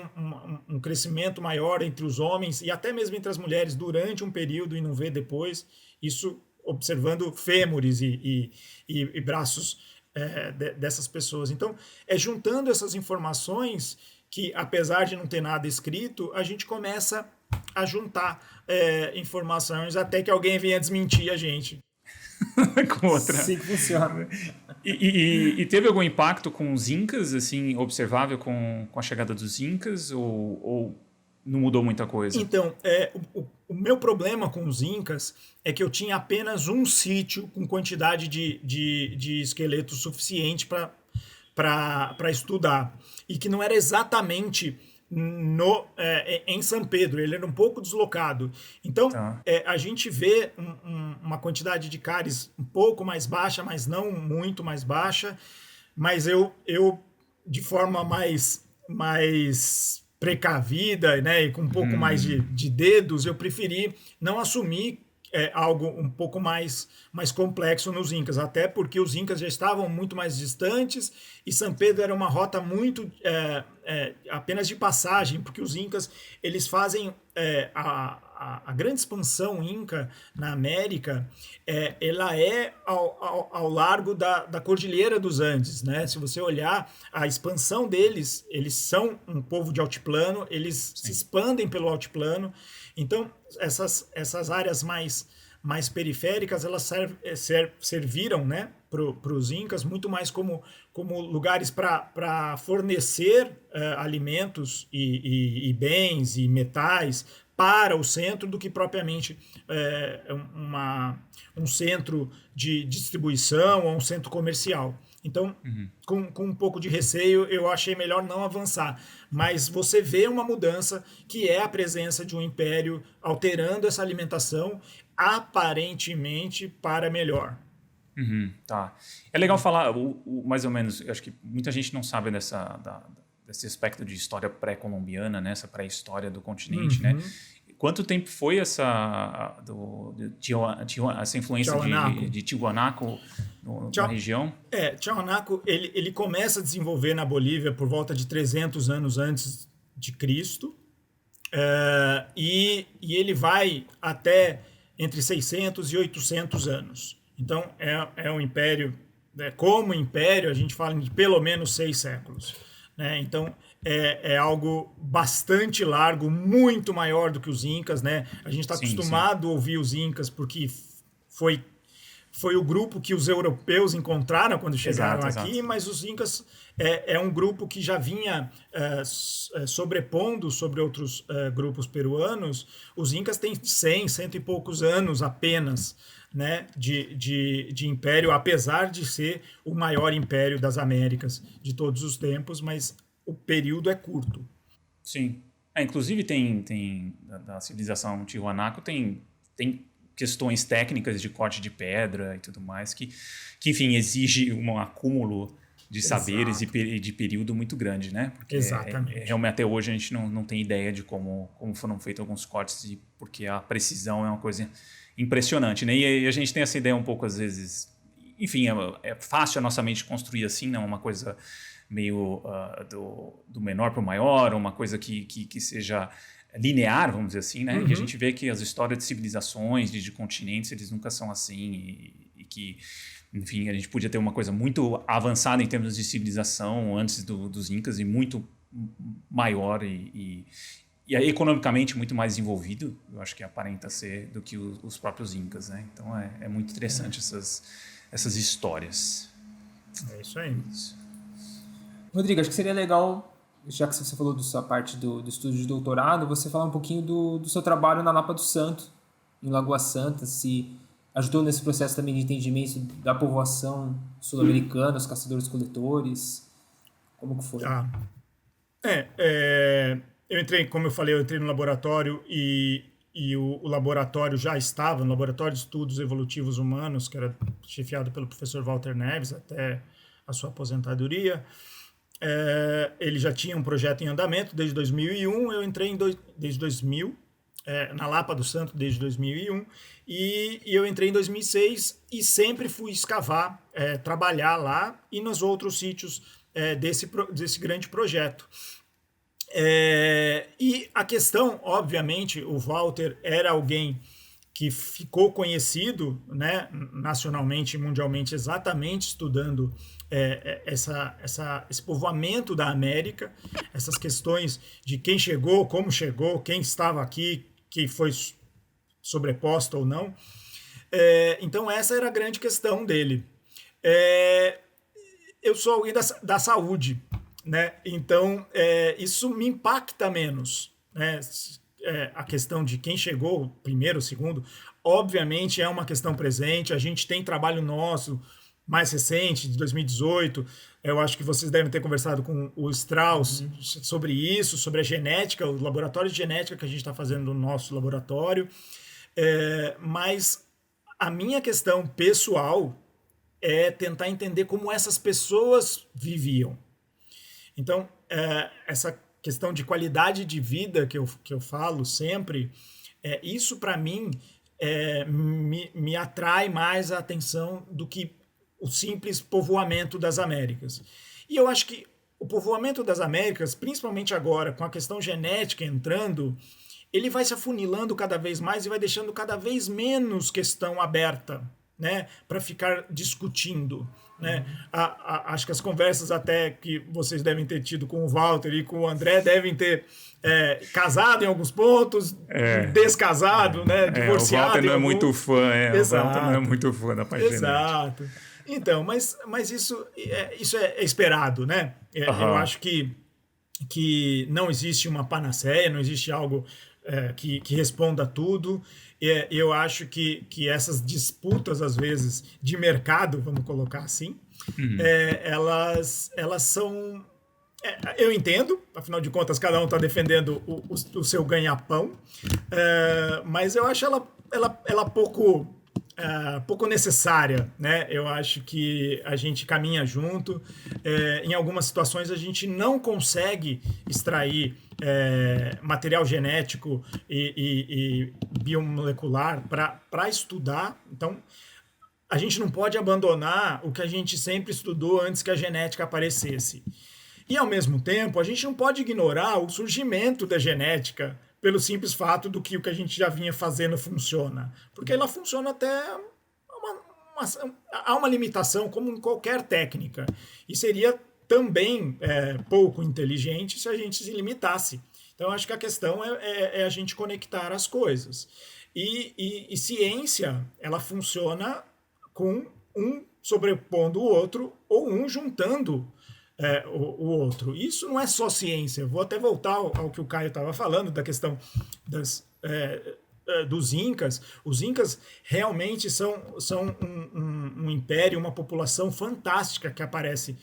um crescimento maior entre os homens e até mesmo entre as mulheres durante um período e não vê depois. Isso observando fêmures e braços dessas pessoas. Então, juntando essas informações que, apesar de não ter nada escrito, a gente começa a juntar informações até que alguém venha desmentir a gente. Com outra. Sim, funciona. E teve algum impacto com os Incas, assim, observável com a chegada dos Incas, ou não mudou muita coisa? Então, o meu problema com os Incas é que eu tinha apenas um sítio com quantidade de esqueletos suficiente para estudar. E que não era exatamente em São Pedro, ele era um pouco deslocado. Então, a gente vê uma quantidade de cáries um pouco mais baixa, mas não muito mais baixa. Mas eu de forma mais precavida, né, e com um pouco mais de dedos, eu preferi não assumir algo um pouco mais complexo nos Incas, até porque os Incas já estavam muito mais distantes e São Pedro era uma rota muito apenas de passagem, porque os Incas eles fazem a grande expansão Inca na América, ela ao largo da Cordilheira dos Andes, né? Se você olhar a expansão deles, eles são um povo de altiplano, eles se expandem pelo altiplano. Então, essas áreas mais periféricas, elas serviram, né, para os Incas muito mais como lugares para fornecer alimentos e bens e metais para o centro do que propriamente um centro de distribuição ou um centro comercial. Então, com um pouco de receio, eu achei melhor não avançar. Mas você vê uma mudança que é a presença de um império alterando essa alimentação, aparentemente para melhor. Tá. É legal falar, mais ou menos, eu acho que muita gente não sabe desse aspecto de história pré-colombiana, né? Essa pré-história do continente, né? Quanto tempo foi essa influência de Tiwanaku na região? Tiwanaku, ele começa a desenvolver na Bolívia por volta de 300 anos antes de Cristo, e ele vai até entre 600 e 800 anos. Então, é um império, como império, a gente fala de pelo menos 6 séculos. Né? Então, é algo bastante largo, muito maior do que os Incas. Né? A gente está acostumado a ouvir os Incas porque foi o grupo que os europeus encontraram quando chegaram aqui, mas os Incas é um grupo que já vinha sobrepondo sobre outros grupos peruanos. Os Incas têm 100 e poucos anos apenas, né, de império, apesar de ser o maior império das Américas de todos os tempos, mas o período é curto. Sim. Inclusive da civilização Tiwanaku tem questões técnicas de corte de pedra e tudo mais que enfim, exige um acúmulo de saberes e de período muito grande, né? Porque exatamente. Realmente até hoje a gente não tem ideia de como foram feitos alguns cortes, porque a precisão é uma coisa impressionante, né? E a gente tem essa ideia um pouco, às vezes... Enfim, é fácil a nossa mente construir assim, né? Uma coisa meio do menor para o maior, uma coisa que seja linear, vamos dizer assim, né? E a gente vê que as histórias de civilizações, de continentes, eles nunca são assim e que... Enfim, a gente podia ter uma coisa muito avançada em termos de civilização antes dos Incas e muito maior e economicamente muito mais desenvolvido, eu acho que aparenta ser, do que os próprios Incas, né? Então é muito interessante essas histórias. É isso aí. Rodrigo, acho que seria legal, já que você falou da sua parte do estudo de doutorado, você falar um pouquinho do seu trabalho na Lapa do Santo, em Lagoa Santa, se ajudou nesse processo também de entendimento da povoação sul-americana, os caçadores-coletores, como que foi? Eu entrei, como eu falei, no laboratório e o laboratório já estava no Laboratório de Estudos Evolutivos Humanos, que era chefiado pelo professor Walter Neves até a sua aposentadoria. Ele já tinha um projeto em andamento desde 2001, eu entrei desde 2000, na Lapa do Santo desde 2001, e eu entrei em 2006 e sempre fui escavar, trabalhar lá e nos outros sítios desse grande projeto. E a questão, obviamente, o Walter era alguém que ficou conhecido, né, nacionalmente e mundialmente, exatamente estudando esse povoamento da América, essas questões de quem chegou, como chegou, quem estava aqui, que foi sobreposto ou não. Então essa era a grande questão dele. Eu sou alguém da saúde, né? Então isso me impacta menos, né? A questão de quem chegou primeiro, segundo, obviamente é uma questão presente. A gente tem trabalho nosso mais recente, de 2018, eu acho que vocês devem ter conversado com o Strauss sobre isso, sobre a genética, o laboratório de genética que a gente está fazendo no nosso laboratório, mas a minha questão pessoal é tentar entender como essas pessoas viviam. Então, essa questão de qualidade de vida que eu falo sempre, isso para mim me atrai mais a atenção do que o simples povoamento das Américas. E eu acho que o povoamento das Américas, principalmente agora, com a questão genética entrando, ele vai se afunilando cada vez mais e vai deixando cada vez menos questão aberta, né, para ficar discutindo. Né? Acho que as conversas até que vocês devem ter tido com o Walter e com o André devem ter casado em alguns pontos, descasado, né, divorciado. O Walter não é muito fã, Exato. O Walter não é muito fã da parte Exato. Então, mas isso é esperado, né? Eu acho que não existe uma panaceia, não existe algo que responda a tudo. Eu acho que essas disputas, às vezes, de mercado, vamos colocar assim, elas são... eu entendo, afinal de contas, cada um está defendendo o seu ganha-pão, mas eu acho ela pouco necessária, né? Eu acho que a gente caminha junto. Em algumas situações a gente não consegue extrair material genético e biomolecular para estudar. Então, a gente não pode abandonar o que a gente sempre estudou antes que a genética aparecesse. E, ao mesmo tempo, a gente não pode ignorar o surgimento da genética pelo simples fato do que o que a gente já vinha fazendo funciona. Porque ela funciona até... há uma limitação, como em qualquer técnica. E seria também pouco inteligente se a gente se limitasse. Então, acho que a questão é a gente conectar as coisas. E ciência, ela funciona com um sobrepondo o outro ou um juntando o outro. Isso não é só ciência. Vou até voltar ao que o Caio estava falando, da questão dos Incas. Os Incas realmente são um império, uma população fantástica que aparece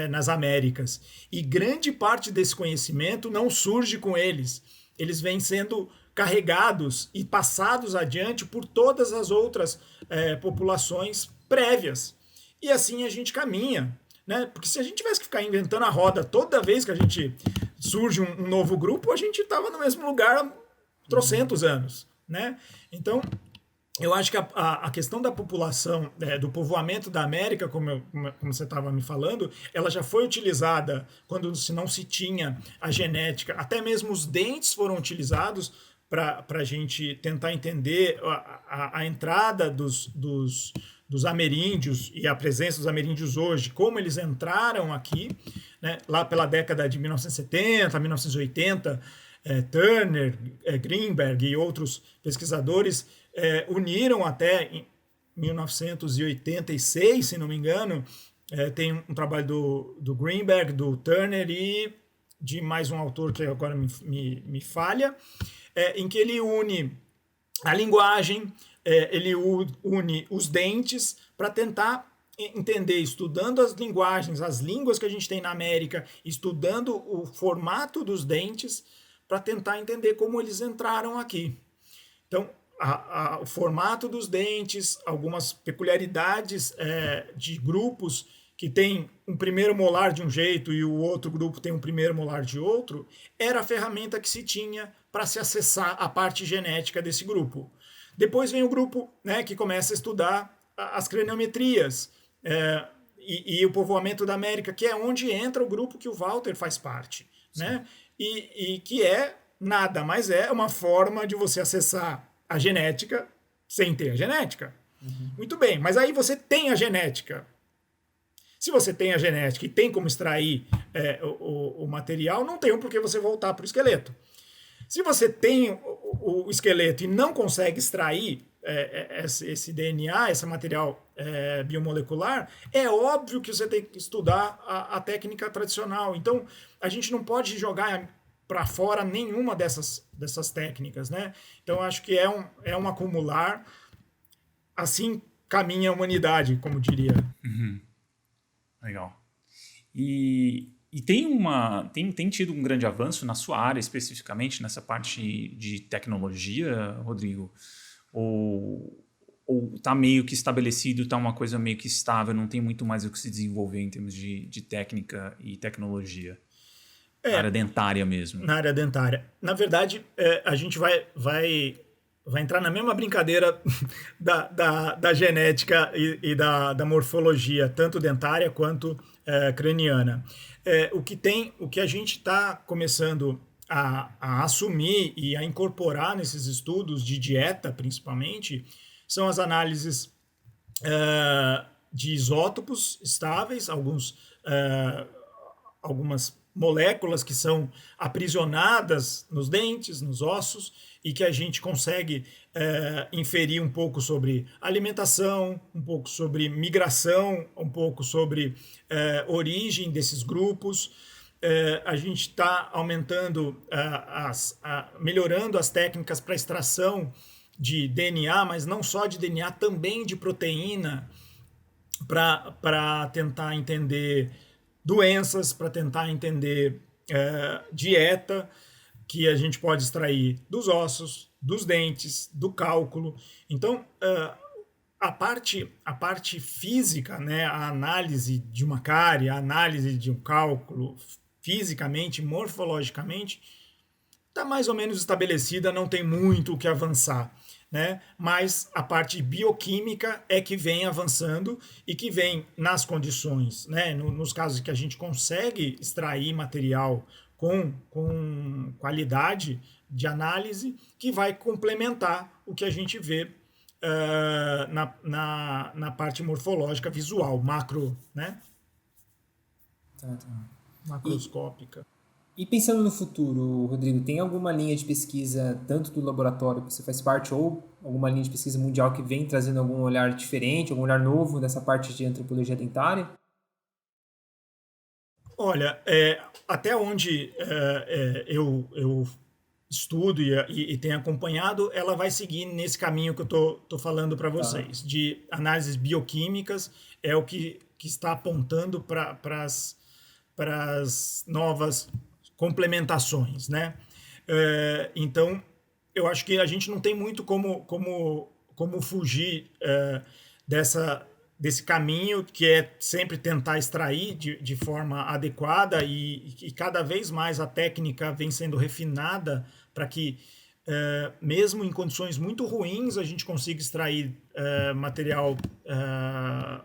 nas Américas. E grande parte desse conhecimento não surge com eles. Eles vêm sendo carregados e passados adiante por todas as outras populações prévias. E assim a gente caminha. Né? Porque se a gente tivesse que ficar inventando a roda toda vez que a gente surge um novo grupo, a gente estava no mesmo lugar há trocentos anos. Né? Então, eu acho que a questão da população, do povoamento da América, como você estava me falando, ela já foi utilizada quando não se tinha a genética. Até mesmo os dentes foram utilizados para a gente tentar entender a entrada dos ameríndios e a presença dos ameríndios hoje, como eles entraram aqui, né, lá pela década de 1970, 1980, Turner, Greenberg e outros pesquisadores uniram até em 1986, se não me engano, tem um trabalho do Greenberg, do Turner e de mais um autor que agora me falha, em que ele une a linguagem, ele une os dentes para tentar entender, estudando as linguagens, as línguas que a gente tem na América, estudando o formato dos dentes, para tentar entender como eles entraram aqui. Então, o formato dos dentes, algumas peculiaridades de grupos que tem um primeiro molar de um jeito e o outro grupo tem um primeiro molar de outro, era a ferramenta que se tinha para se acessar a parte genética desse grupo. Depois vem o grupo, né, que começa a estudar as craniometrias e o povoamento da América, que é onde entra o grupo que o Walter faz parte. Né? E que nada mais uma forma de você acessar a genética sem ter a genética. Muito bem, mas aí você tem a genética. Se você tem a genética e tem como extrair o material, não tem por que você voltar para o esqueleto. Se você tem o esqueleto e não consegue extrair esse DNA, esse material biomolecular, é óbvio que você tem que estudar a técnica tradicional. Então, a gente não pode jogar para fora nenhuma dessas técnicas. Né? Então, acho que é um acumular. Assim caminha a humanidade, como diria. Legal. E tem tido um grande avanço na sua área, especificamente nessa parte de tecnologia, Rodrigo? Ou está meio que estabelecido, está uma coisa meio que estável, não tem muito mais o que se desenvolver em termos de técnica e tecnologia? Na área dentária mesmo. Na área dentária. Na verdade, a gente vai entrar na mesma brincadeira da genética e da morfologia, tanto dentária quanto craniana. O que a gente está começando a assumir e a incorporar nesses estudos de dieta, principalmente, são as análises de isótopos estáveis, algumas moléculas que são aprisionadas nos dentes, nos ossos, e que a gente consegue inferir um pouco sobre alimentação, um pouco sobre migração, um pouco sobre origem desses grupos. A gente está aumentando, melhorando as técnicas para extração de DNA, mas não só de DNA, também de proteína, para tentar entender doenças, para tentar entender dieta, que a gente pode extrair dos ossos, dos dentes, do cálculo. Então, a parte física, né, a análise de uma cárie, a análise de um cálculo, fisicamente, morfologicamente, está mais ou menos estabelecida, não tem muito o que avançar, né? Mas a parte bioquímica é que vem avançando e que vem nas condições, né? Nos casos que a gente consegue extrair material com qualidade de análise, que vai complementar o que a gente vê na parte morfológica visual, macro, né? Tá. Macroscópica. E pensando no futuro, Rodrigo, tem alguma linha de pesquisa, tanto do laboratório que você faz parte, ou alguma linha de pesquisa mundial que vem trazendo algum olhar diferente, algum olhar novo nessa parte de antropologia dentária? Olha, até onde eu estudo e tenho acompanhado, ela vai seguir nesse caminho que eu estou falando para vocês, de análises bioquímicas, é o que está apontando para as novas complementações, né? Então, eu acho que a gente não tem muito como fugir desse caminho, que é sempre tentar extrair de forma adequada, e cada vez mais a técnica vem sendo refinada para que, mesmo em condições muito ruins, a gente consiga extrair material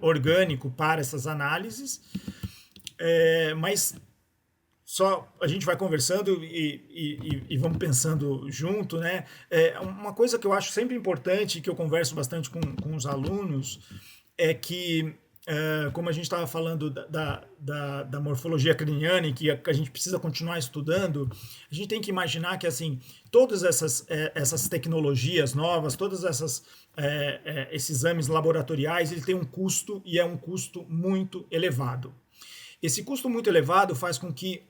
orgânico para essas análises. Mas só a gente vai conversando e vamos pensando junto, né? Uma coisa que eu acho sempre importante, que eu converso bastante com os alunos, é que, como a gente estava falando da morfologia craniana, e que a gente precisa continuar estudando, a gente tem que imaginar que, assim, todas essas tecnologias novas, todas esses exames laboratoriais, ele tem um custo, e é um custo muito elevado. Esse custo muito elevado faz com que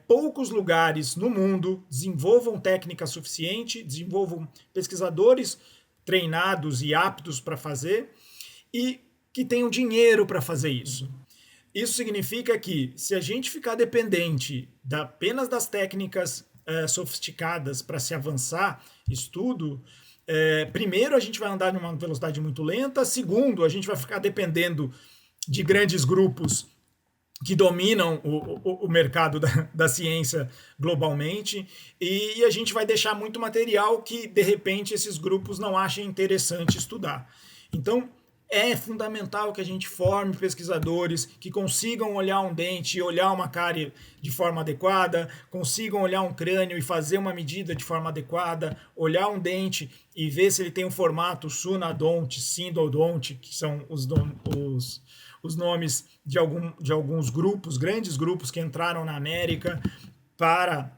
poucos lugares no mundo desenvolvam técnica suficiente, desenvolvam pesquisadores treinados e aptos para fazer, e que tenham dinheiro para fazer isso. Isso significa que, se a gente ficar dependente apenas das técnicas sofisticadas para se avançar estudo, primeiro, a gente vai andar numa velocidade muito lenta. Segundo, a gente vai ficar dependendo de grandes grupos que dominam o mercado da ciência globalmente, e a gente vai deixar muito material que, de repente, esses grupos não achem interessante estudar. Então, é fundamental que a gente forme pesquisadores que consigam olhar um dente e olhar uma cárie de forma adequada, consigam olhar um crânio e fazer uma medida de forma adequada, olhar um dente e ver se ele tem um formato Sunodonte, Sindodonte, que são os nomes de alguns grupos, grandes grupos que entraram na América para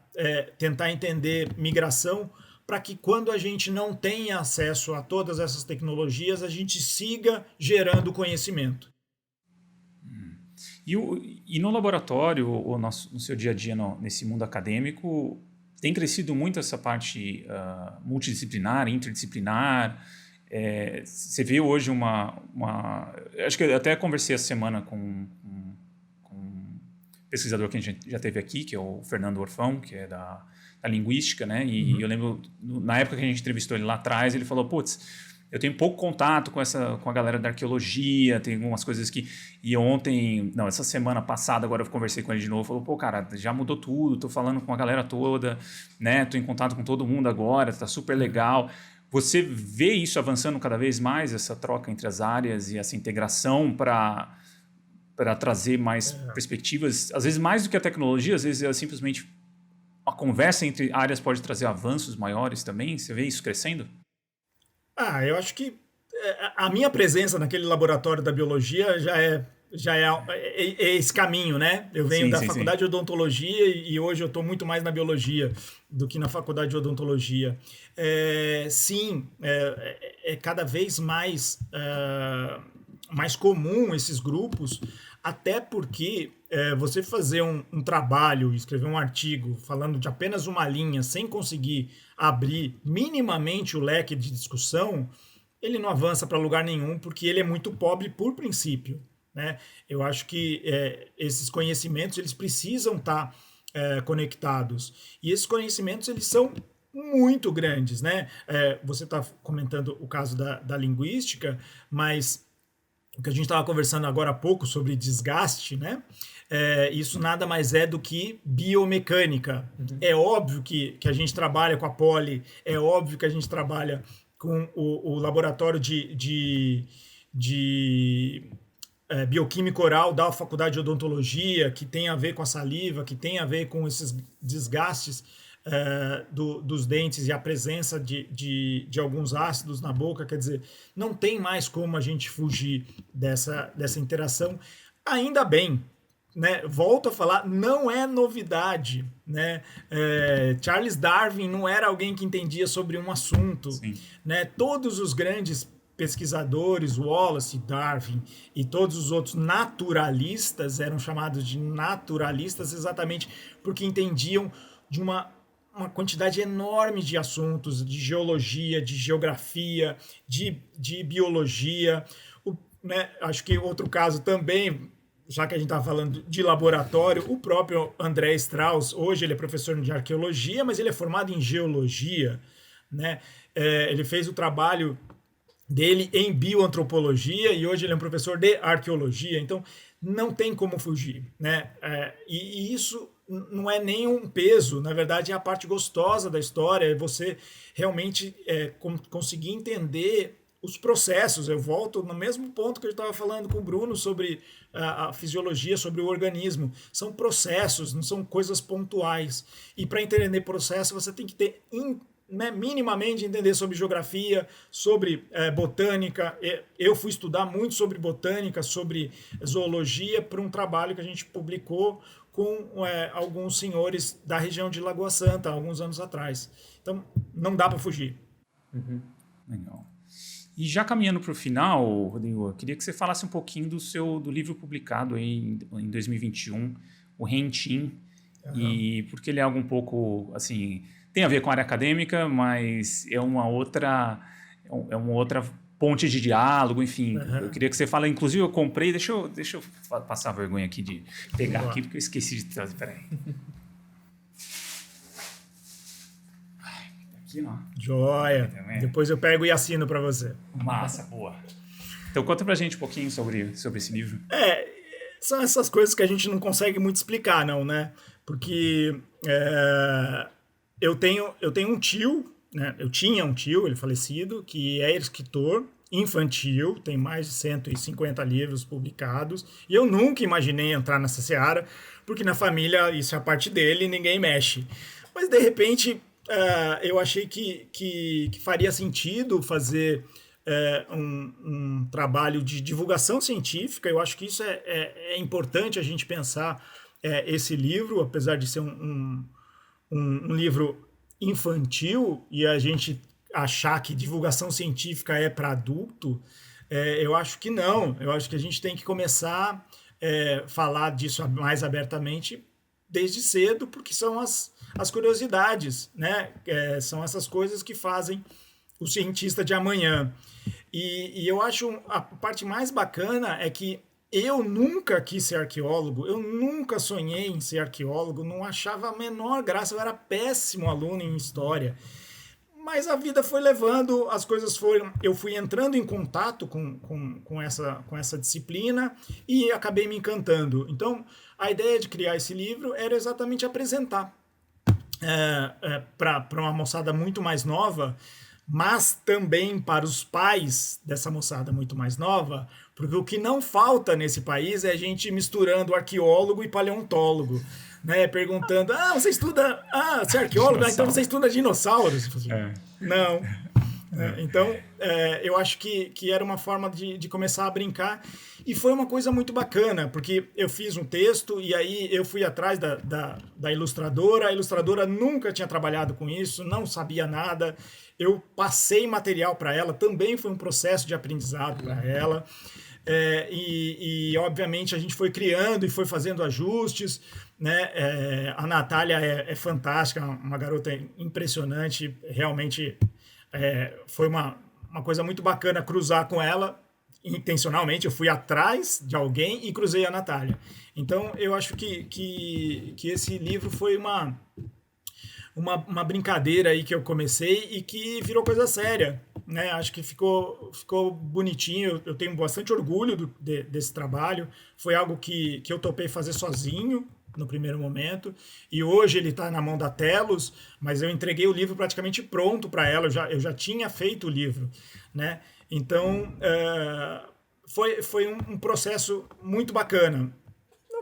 tentar entender migração, para que, quando a gente não tenha acesso a todas essas tecnologias, a gente siga gerando conhecimento. E no laboratório, ou no seu dia a dia nesse mundo acadêmico, tem crescido muito essa parte multidisciplinar, interdisciplinar. Você vê hoje acho que eu até conversei essa semana com um pesquisador que a gente já teve aqui, que é o Fernando Orfão, que é da linguística, né? E eu lembro, na época que a gente entrevistou ele lá atrás, ele falou, putz, eu tenho pouco contato com a galera da arqueologia, tem algumas coisas que... E essa semana passada, agora eu conversei com ele de novo, falou, pô, cara, já mudou tudo, tô falando com a galera toda, né? Tô em contato com todo mundo agora, tá super legal. Você vê isso avançando cada vez mais, essa troca entre as áreas e essa integração para trazer mais perspectivas, às vezes mais do que a tecnologia, às vezes é simplesmente a conversa entre áreas pode trazer avanços maiores também? Você vê isso crescendo? Eu acho que a minha presença naquele laboratório da biologia já é esse caminho, né? Eu venho da faculdade de odontologia e hoje eu estou muito mais na biologia do que na faculdade de odontologia. É cada vez mais comum esses grupos Até porque você fazer um trabalho, escrever um artigo falando de apenas uma linha, sem conseguir abrir minimamente o leque de discussão, ele não avança para lugar nenhum, porque ele é muito pobre por princípio, né? Eu acho que esses conhecimentos eles precisam estar conectados. E esses conhecimentos eles são muito grandes, né? Você está comentando o caso da linguística, mas o que a gente estava conversando agora há pouco sobre desgaste, né? Isso nada mais é do que biomecânica. Uhum. É óbvio que a gente trabalha com a Poli, é óbvio que a gente trabalha com o laboratório de bioquímica oral da Faculdade de Odontologia, que tem a ver com a saliva, que tem a ver com esses desgastes dos dentes e a presença de alguns ácidos na boca. Quer dizer, não tem mais como a gente fugir dessa interação. Ainda bem, né? Volto a falar, não é novidade, né? Charles Darwin não era alguém que entendia sobre um assunto, né? Todos os grandes pesquisadores, Wallace, Darwin e todos os outros naturalistas eram chamados de naturalistas exatamente porque entendiam de uma quantidade enorme de assuntos, de geologia, de geografia, de biologia, né? Acho que outro caso também, já que a gente estava falando de laboratório, o próprio André Strauss, hoje ele é professor de arqueologia, mas ele é formado em geologia, né? Ele fez o trabalho dele em bioantropologia e hoje ele é um professor de arqueologia, então não tem como fugir, né? E isso não é nem um peso, na verdade é a parte gostosa da história, é você realmente conseguir entender os processos. Eu volto no mesmo ponto que eu estava falando com o Bruno sobre a fisiologia, sobre o organismo. São processos, não são coisas pontuais. E para entender processo, você tem que ter minimamente entender sobre geografia, sobre botânica. Eu fui estudar muito sobre botânica, sobre zoologia, para um trabalho que a gente publicou com alguns senhores da região de Lagoa Santa, alguns anos atrás. Então, não dá para fugir. Uhum. Legal. E já caminhando para o final, Rodrigo, eu queria que você falasse um pouquinho do livro publicado aí em 2021, o Rentin, e porque ele é algo um pouco, assim, tem a ver com a área acadêmica, mas é uma outra ponte de diálogo, enfim. Eu queria que você fale, inclusive eu comprei, deixa eu passar a vergonha aqui de pegar aqui, porque eu esqueci de trazer, peraí. Aqui, ó. Joia. Depois eu pego e assino para você. Massa, boa. Então conta pra gente um pouquinho sobre esse livro. São essas coisas que a gente não consegue muito explicar, não, né? Porque eu tenho um tio, né? Eu tinha um tio, ele falecido, que é escritor infantil, tem mais de 150 livros publicados, e eu nunca imaginei entrar nessa seara, porque na família isso é a parte dele e ninguém mexe. Mas de repente eu achei que faria sentido fazer um trabalho de divulgação científica. Eu acho que isso é importante a gente pensar esse livro, apesar de ser um livro infantil e a gente achar que divulgação científica é para adulto. Eu acho que não. Eu acho que a gente tem que começar a falar disso mais abertamente desde cedo, porque são as curiosidades, né? São essas coisas que fazem o cientista de amanhã. E eu acho a parte mais bacana é que eu nunca quis ser arqueólogo, eu nunca sonhei em ser arqueólogo, não achava a menor graça, eu era péssimo aluno em história. Mas a vida foi levando, as coisas foram... Eu fui entrando em contato com essa disciplina e acabei me encantando. Então, a ideia de criar esse livro era exatamente apresentar para uma moçada muito mais nova, mas também para os pais dessa moçada muito mais nova, porque o que não falta nesse país é a gente misturando arqueólogo e paleontólogo, né? Perguntando, você estuda... você é arqueólogo? Então você estuda dinossauros? Não. Então, eu acho que era uma forma de começar a brincar, e foi uma coisa muito bacana, porque eu fiz um texto e aí eu fui atrás da ilustradora, a ilustradora nunca tinha trabalhado com isso, não sabia nada, eu passei material para ela, também foi um processo de aprendizado para ela, obviamente a gente foi criando e foi fazendo ajustes, né? A Natália é fantástica, uma garota impressionante, realmente foi uma coisa muito bacana cruzar com ela intencionalmente. Eu fui atrás de alguém e cruzei a Natália. Então eu acho que esse livro foi uma brincadeira aí que eu comecei e que virou coisa séria, né? Acho que ficou bonitinho. Eu tenho bastante orgulho desse trabalho. Foi algo que eu topei fazer sozinho no primeiro momento, e hoje ele está na mão da Telos, mas eu entreguei o livro praticamente pronto para ela. Eu já tinha feito o livro, né? Então foi um processo muito bacana.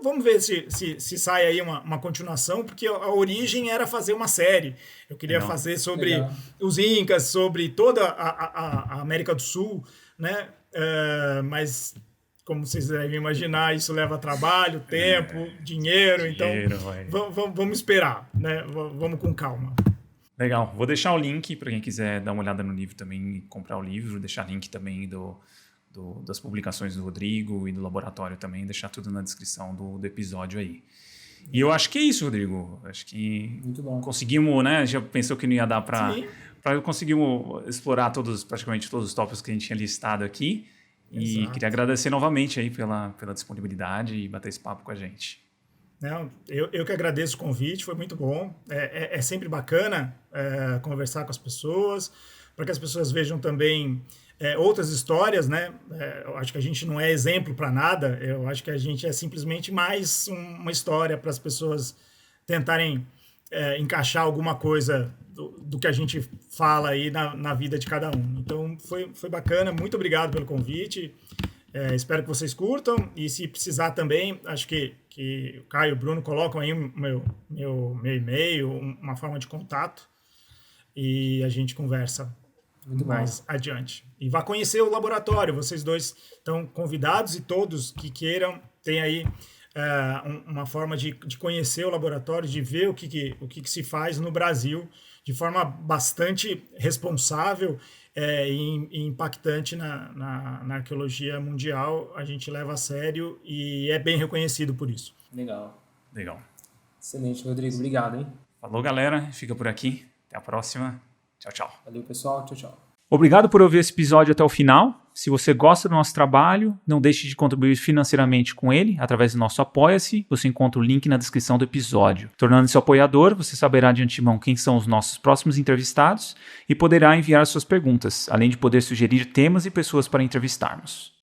Vamos ver se sai aí uma continuação, porque a origem era fazer uma série. Eu queria fazer sobre os Incas, sobre toda a América do Sul, né? Mas, como vocês devem imaginar, isso leva trabalho, tempo, dinheiro. Então, vamos esperar, né? Vamos com calma. Legal. Vou deixar o link para quem quiser dar uma olhada no livro também e comprar o livro. Deixar link também das publicações do Rodrigo e do laboratório também, deixar tudo na descrição do episódio aí. E eu acho que é isso, Rodrigo. Acho que muito bom. Conseguimos, né? Já pensou que não ia dar para conseguimos explorar praticamente todos os tópicos que a gente tinha listado aqui. E queria agradecer novamente aí pela disponibilidade e bater esse papo com a gente. Não, eu que agradeço o convite, foi muito bom. É sempre bacana conversar com as pessoas, para que as pessoas vejam também outras histórias, né? Eu acho que a gente não é exemplo para nada, eu acho que a gente é simplesmente mais uma história para as pessoas tentarem encaixar alguma coisa do que a gente fala aí na vida de cada um. Então foi bacana, muito obrigado pelo convite, espero que vocês curtam, e se precisar também, acho que o Caio e o Bruno colocam aí meu e-mail, uma forma de contato, e a gente conversa muito mais adiante. E vá conhecer o laboratório, vocês dois estão convidados, e todos que queiram, tem aí uma forma de conhecer o laboratório, de ver o que se faz no Brasil, de forma bastante responsável e impactante na arqueologia mundial. A gente leva a sério e é bem reconhecido por isso. Legal. Excelente, Rodrigo. Obrigado, hein? Falou, galera. Fica por aqui. Até a próxima. Tchau, tchau. Valeu, pessoal. Tchau, tchau. Obrigado por ouvir esse episódio até o final. Se você gosta do nosso trabalho, não deixe de contribuir financeiramente com ele através do nosso Apoia-se. Você encontra o link na descrição do episódio. Tornando-se apoiador, você saberá de antemão quem são os nossos próximos entrevistados e poderá enviar suas perguntas, além de poder sugerir temas e pessoas para entrevistarmos.